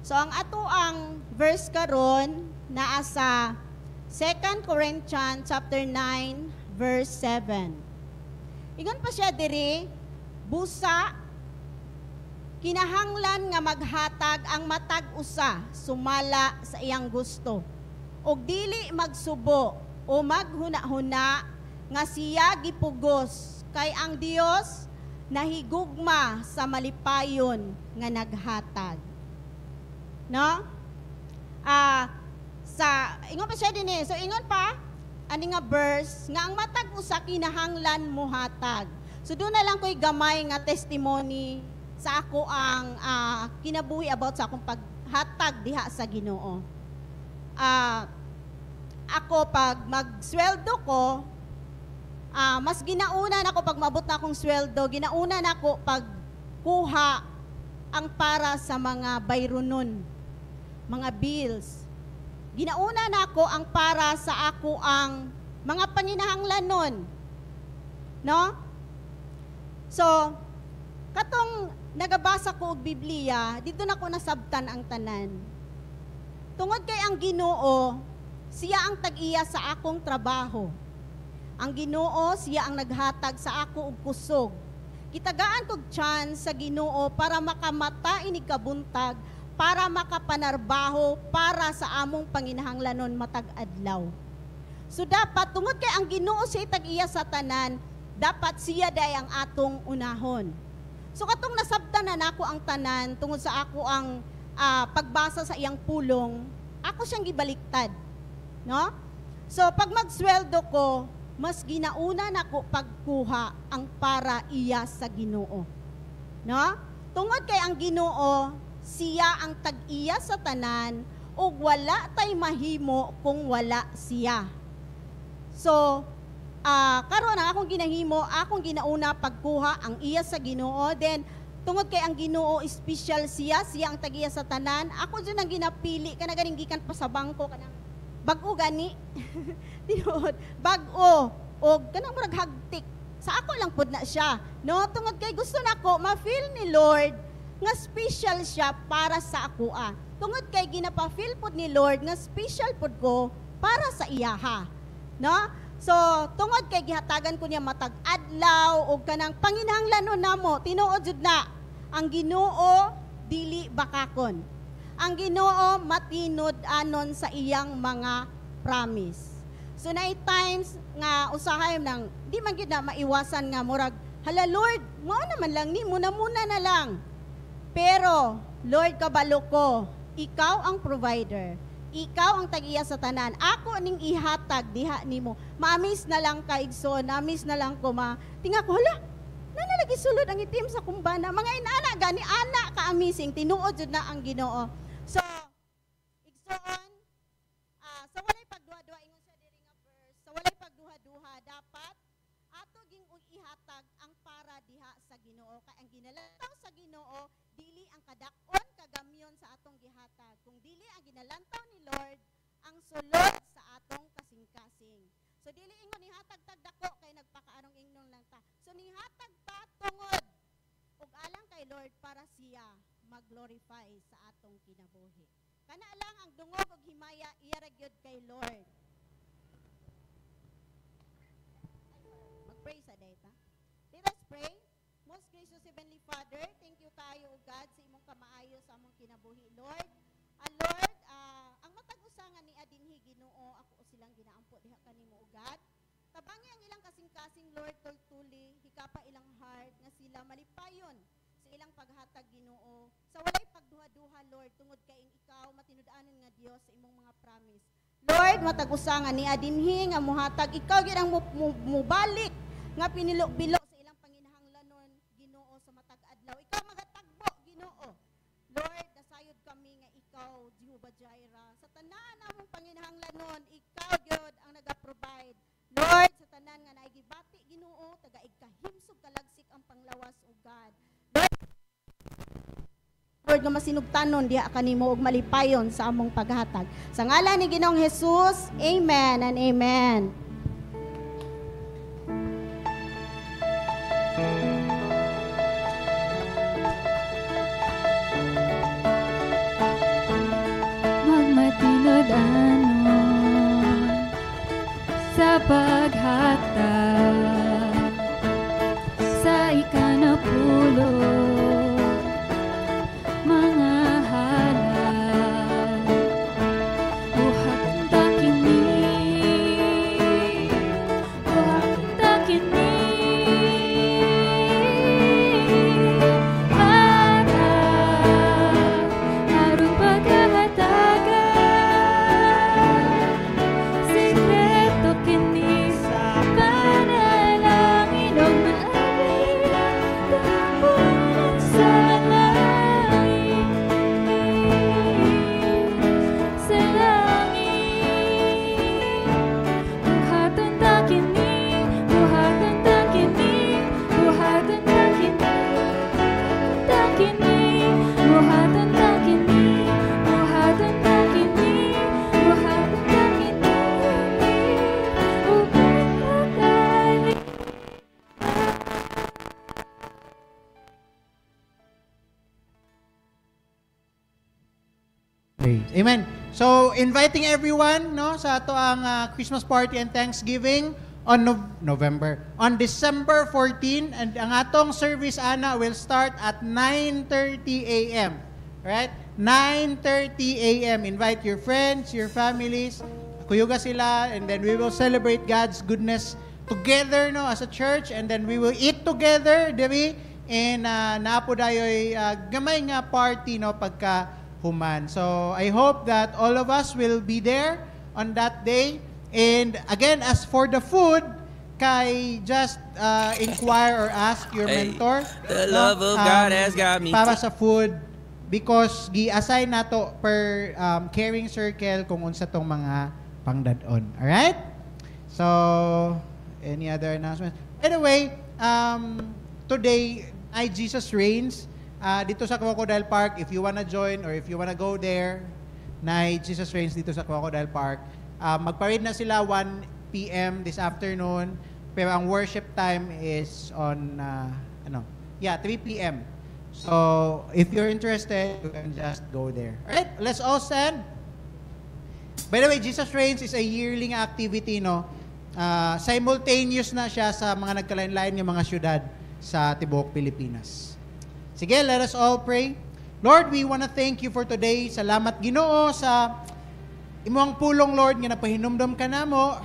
So, ang ato ang verse karon naa sa 2 Corinthians chapter 9, verse 7. Ingon pa siya diri, busa, kinahanglan nga maghatag ang matag usa sumala sa iyang gusto ug dili magsubo o maghuna-huna nga siya gipugos kay ang Dios nahigugma sa malipayon nga naghatag. No? Ingon pa siya din eh. So ingon pa ani nga verse nga ang matag usa kinahanglan mo hatag. So doon na lang ko'y gamay nga testimony sa ako ang kinabuhi about sa akong paghatag diha sa Ginoo. Ako pag magsweldo ko, mas ginauna nako pag mabot na akong sweldo, ginauna nako pag kuha ang para sa mga bayronon, mga bills. Ginauna nako ang para sa ako ang mga panginahanglanon. No? So, katong nagabasa ko og Biblia, dito na ko nasabtan ang tanan. Tungod kay ang Ginoo, siya ang tag-iya sa akong trabaho. Ang Ginoo, siya ang naghatag sa ako og kusog. Kitagaan kog chance sa Ginoo para makamata inig kabuntag, para makapanarbaho para sa among panginahanglanon matag adlaw. So dapat tungod kay ang Ginoo siya tag-iya sa tanan, dapat siya day ang atong unahon. So katong nasabtan na nako ang tanan tungod sa ako ang pagbasa sa iyang pulong, ako siyang gibaliktad. No? So pag magsweldo ko, mas ginauna nako pagkuha ang para iya sa Ginoo. No? Tungod kay ang Ginoo, siya ang tag-iya sa tanan ug wala tay mahimo kung wala siya. So, karon ang akong ginahimo, akong ginauna pagkuha ang iya sa Ginoo. Then tungod kay ang Ginoo special siya ang tag-iya sa tanan, ako jud ang ginapili kana ganing gikan pa sa bangko kanang bag-o gani. Tinuod, bag-o og kanang murag hagtik. Sa ako lang pud na siya. No, tungod kay gusto nako ma-feel ni Lord nga special siya para sa ako. Tungod kay ginapa-feel pud ni Lord nga special pud ko para sa iyaha. No? So, tungod kay gihatagan ko niya matag adlaw o kanang panginahanglanon namo, tinuod jud na ang Ginoo dili bakakon. Ang Ginoo matinod anon sa iyang mga promise. So na times nga usahay nang di man gid na maiwasan nga murag hala Lord, mao naman lang ni muna na lang. Pero Lord kabalo ko, ikaw ang provider. Ikaw ang tag-iya sa tanan. Ako ning ihatag diha nimo. Ma-amaze na lang ka igsoon, na-amaze na lang ko tinga ko hala. Nanalagi sulod ang itim sa kumbana. Mga inana gani ana ka amazing tinuod jud na ang Ginoo. So igsoon sa walay pagduha-duha ingon sa diri nga verse. Sa walay pagduha-duha dapat ato ging ihatag ang para diha sa Ginoo. Kay ang ginalantaw sa Ginoo dili ang kadakon kagamyon sa atong gihatag, kung dili ang ginalantaw ni Lord ang sulod sa atong kasing-kasing. So dili ingon ni hatag tag dako kay nagpakaarong ingnon lang ta. So ni hatag pa tungod ug alang kay Lord para siya mag-glorify sa atong kinabuhi. Kana lang ang dungog ug himaya iya ra gyud kay Lord. Mag-pray sa dayta. Let us pray. Most gracious Heavenly Father, thank you kayo, O God, sa imong kamaayo sa among kinabuhi, Lord. Lord, ang matag usangan ni adinhi Ginoo, ako silang ginaampo diha kanimo, O God. Tabangi ang ilang kasing-kasing, Lord, tuli, hikapa ilang heart nga sila malipayon sa ilang paghatag, Ginoo. Sa walay pagduha-duha, Lord, tungod kay ikaw matinud-anon nga Dios sa imong mga promise. Lord, matag usa nga ni adinhi nga muhatag ikaw gyud ang mubalik nga pinilo-bilo sa ilang panginahanglanon, Ginoo, sa matag adlaw. Ikaw magatagbo, Ginoo. Lord, nasayod kami nga ikaw, Jehovah Jireh. Sa tanan namong panginahanglanon, ikaw gyud ang naga-provide. Lord, sa tanan nga naigibati, Ginoo, tagaig kahimsog kalagsik ang panglawas o God. Lord, nga masinugtanon diha kanimo og malipayon sa among paghatag. Sa ngalan ni Ginoong Jesus, amen and amen. Magmatinod-anon sa paghatag sa ikanapulo mga halal buhat takini para aron paghahatagan sikreto kini sa panalangin o maabot tampunan sa langit buhaton takini buhaton takini buhaton takini buhaton takini buhaton takini buhaton takini upatay. Amen. So, inviting everyone no sa ato ang Christmas party and Thanksgiving on on December 14, and ang atong service ana will start at 9:30 a.m. Right? 9:30 a.m. Invite your friends, your families, kuyuga sila, and then we will celebrate God's goodness together no as a church, and then we will eat together, dibi? And naapo dayoy gamay nga party no pagka human. So I hope that all of us will be there on that day. And again, as for the food, kay just inquire or ask your mentor. The love of God has got me. Para sa food, because gi-assign nato per caring circle kung unsa tong mga pangdadon. Alright? So, any other announcements? Anyway, today, Jesus Reigns. Dito sa Crocodile Park, if you wanna join or if you wanna go there, Jesus Reigns dito sa Crocodile Park. Magparade na sila 1 p.m. this afternoon, pero ang worship time is on 3 p.m. So, if you're interested, you can just go there. Alright, let's all stand. By the way, Jesus Reigns is a yearly activity, no? Simultaneous na siya sa mga nagkalain-lain yung mga syudad sa tibuok Pilipinas. Sige, let us all pray. Lord, we want to thank you for today. Salamat Ginoo sa imong pulong, Lord, nga napahinumdom ka namo,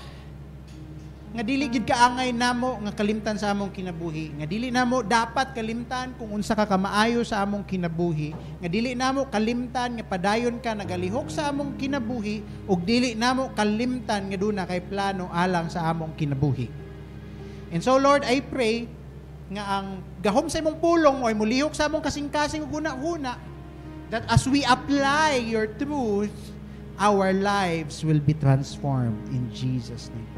nga dili gid kaangay namo nga kalimtan sa among kinabuhi, nga dili namo dapat kalimtan kung unsa ka kamaayo sa among kinabuhi, nga dili namo kalimtan nga padayon ka nagalihok sa among kinabuhi, ug dili namo kalimtan nga duna kay plano alang sa among kinabuhi. And so Lord, I pray nga ang gahom sa imong pulong o mulihok sa among kasing-kasing ug huna-huna, that as we apply your truth, our lives will be transformed in Jesus' name.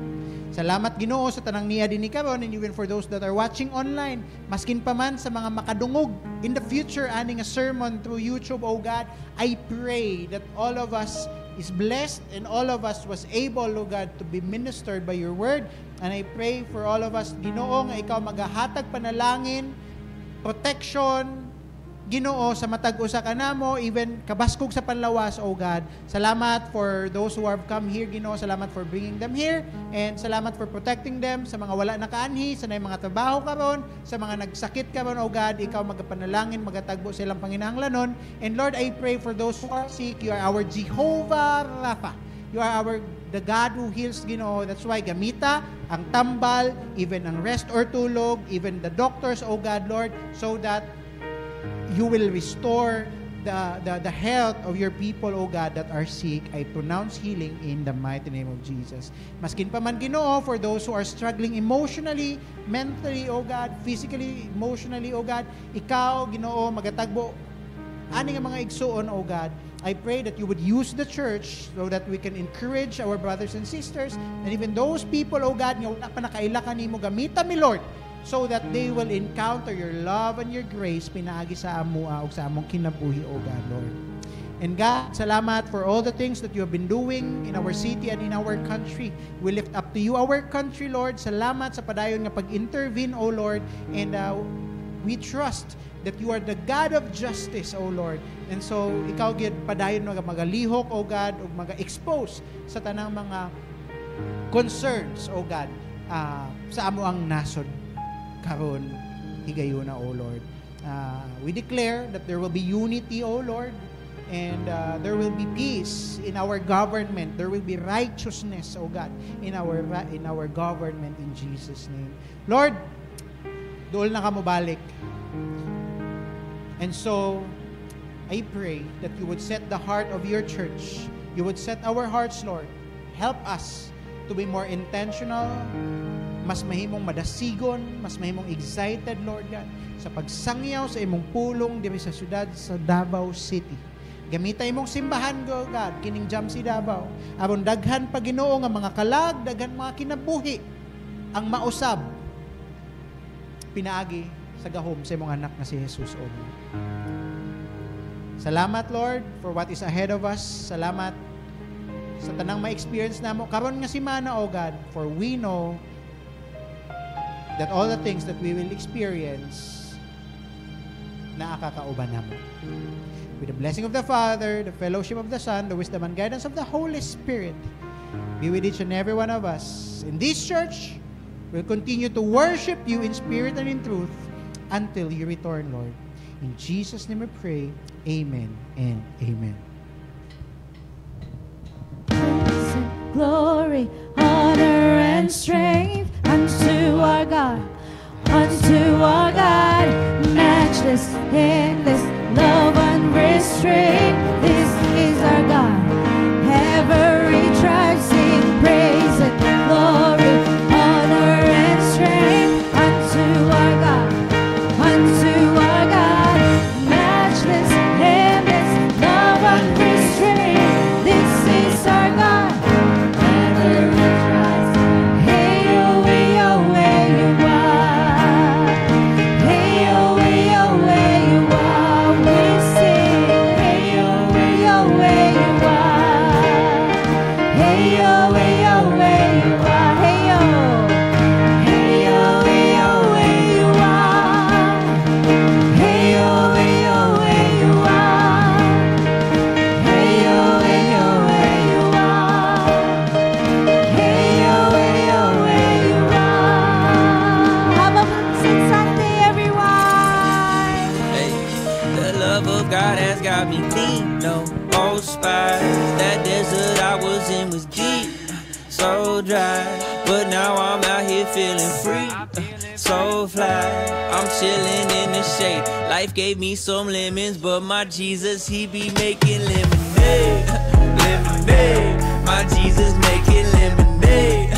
Salamat Ginoo sa tanang niya din ni karon, and even for those that are watching online, maskin pa man sa mga makadungog in the future aning a sermon through YouTube, oh God, I pray that all of us is blessed and all of us was able, oh God, to be ministered by your word. And I pray for all of us, Ginoo, nga ikaw magahatag panalangin, protection, Ginoo, sa matag usa kanamo, even kabaskog sa panlawas, oh God. Salamat for those who have come here, Ginoo. Salamat for bringing them here, and salamat for protecting them sa mga wala na kaanhi, sa mga trabaho karon, sa mga nagsakit karon, oh God. Ikaw magapanalangin, magatagbo silang panginahanglanon. And Lord, I pray for those who are sick. You are our Jehovah Rapha. You are the God who heals, Ginoo. That's why gamita ang tambal, even ang rest or tulog, even the doctors, oh God, Lord, so that you will restore the health of your people, O God, that are sick. I pronounce healing in the mighty name of Jesus. Maskin pa man, Ginoo, for those who are struggling emotionally, mentally, O God, physically, emotionally, O God, ikaw, Ginoo, magatagbo ani nga mga igsuon, O God. I pray that you would use the church so that we can encourage our brothers and sisters, and even those people, O God, nga wala pa nakaila kanimo, gamita mi, Lord, so that they will encounter your love and your grace pinaagi sa amua o sa among kinabuhi, O God, Lord. And God, salamat for all the things that you have been doing in our city and in our country. We lift up to you our country, Lord. Salamat sa padayon nga pag-intervene, O Lord. And we trust that you are the God of justice, O Lord. And so, ikaw gid padayon magalihok, O God, o maga-expose sa tanang mga concerns, O God, sa amo ang nasod karon higayuna, O Lord. We declare that there will be unity, O Lord, and there will be peace in our government. There will be righteousness, O God, in our government, in Jesus' name. Lord, dool na ka mo balik. And so, I pray that you would set the heart of your church. You would set our hearts, Lord. Help us to be more intentional, mas mahimong madasigon, mas mahimong excited, Lord God, sa pagsangyaw sa imong pulong diri sa syudad sa Davao City. Gamita imong simbahan, God, kining JAMC Davao. Aron daghan pa, Ginoo, nga mga kalag, daghan mga kinabuhi ang mausab pinaagi sa gahom sa imong anak na si Jesus, O Lord. Salamat, Lord, for what is ahead of us. Salamat sa tanang ma-experience namo karon nga semana, O God, for we know that all the things that we will experience nakakauban namo. With the blessing of the Father, the fellowship of the Son, the wisdom and guidance of the Holy Spirit, be with each and every one of us. In this church, we'll continue to worship you in spirit and in truth until you return, Lord. In Jesus' name we pray. Amen and amen. Glory, honor, and strength unto our God, matchless, endless, love unrestrained. This is our God. Every tribe sing praise and glory, honor, and strength unto our God, matchless, endless, love unrestrained. This is our God. Dry, but now I'm out here feeling free, so fly. I'm chilling in the shade. Life gave me some lemons, but my Jesus, he be making lemonade, lemonade. My Jesus making lemonade,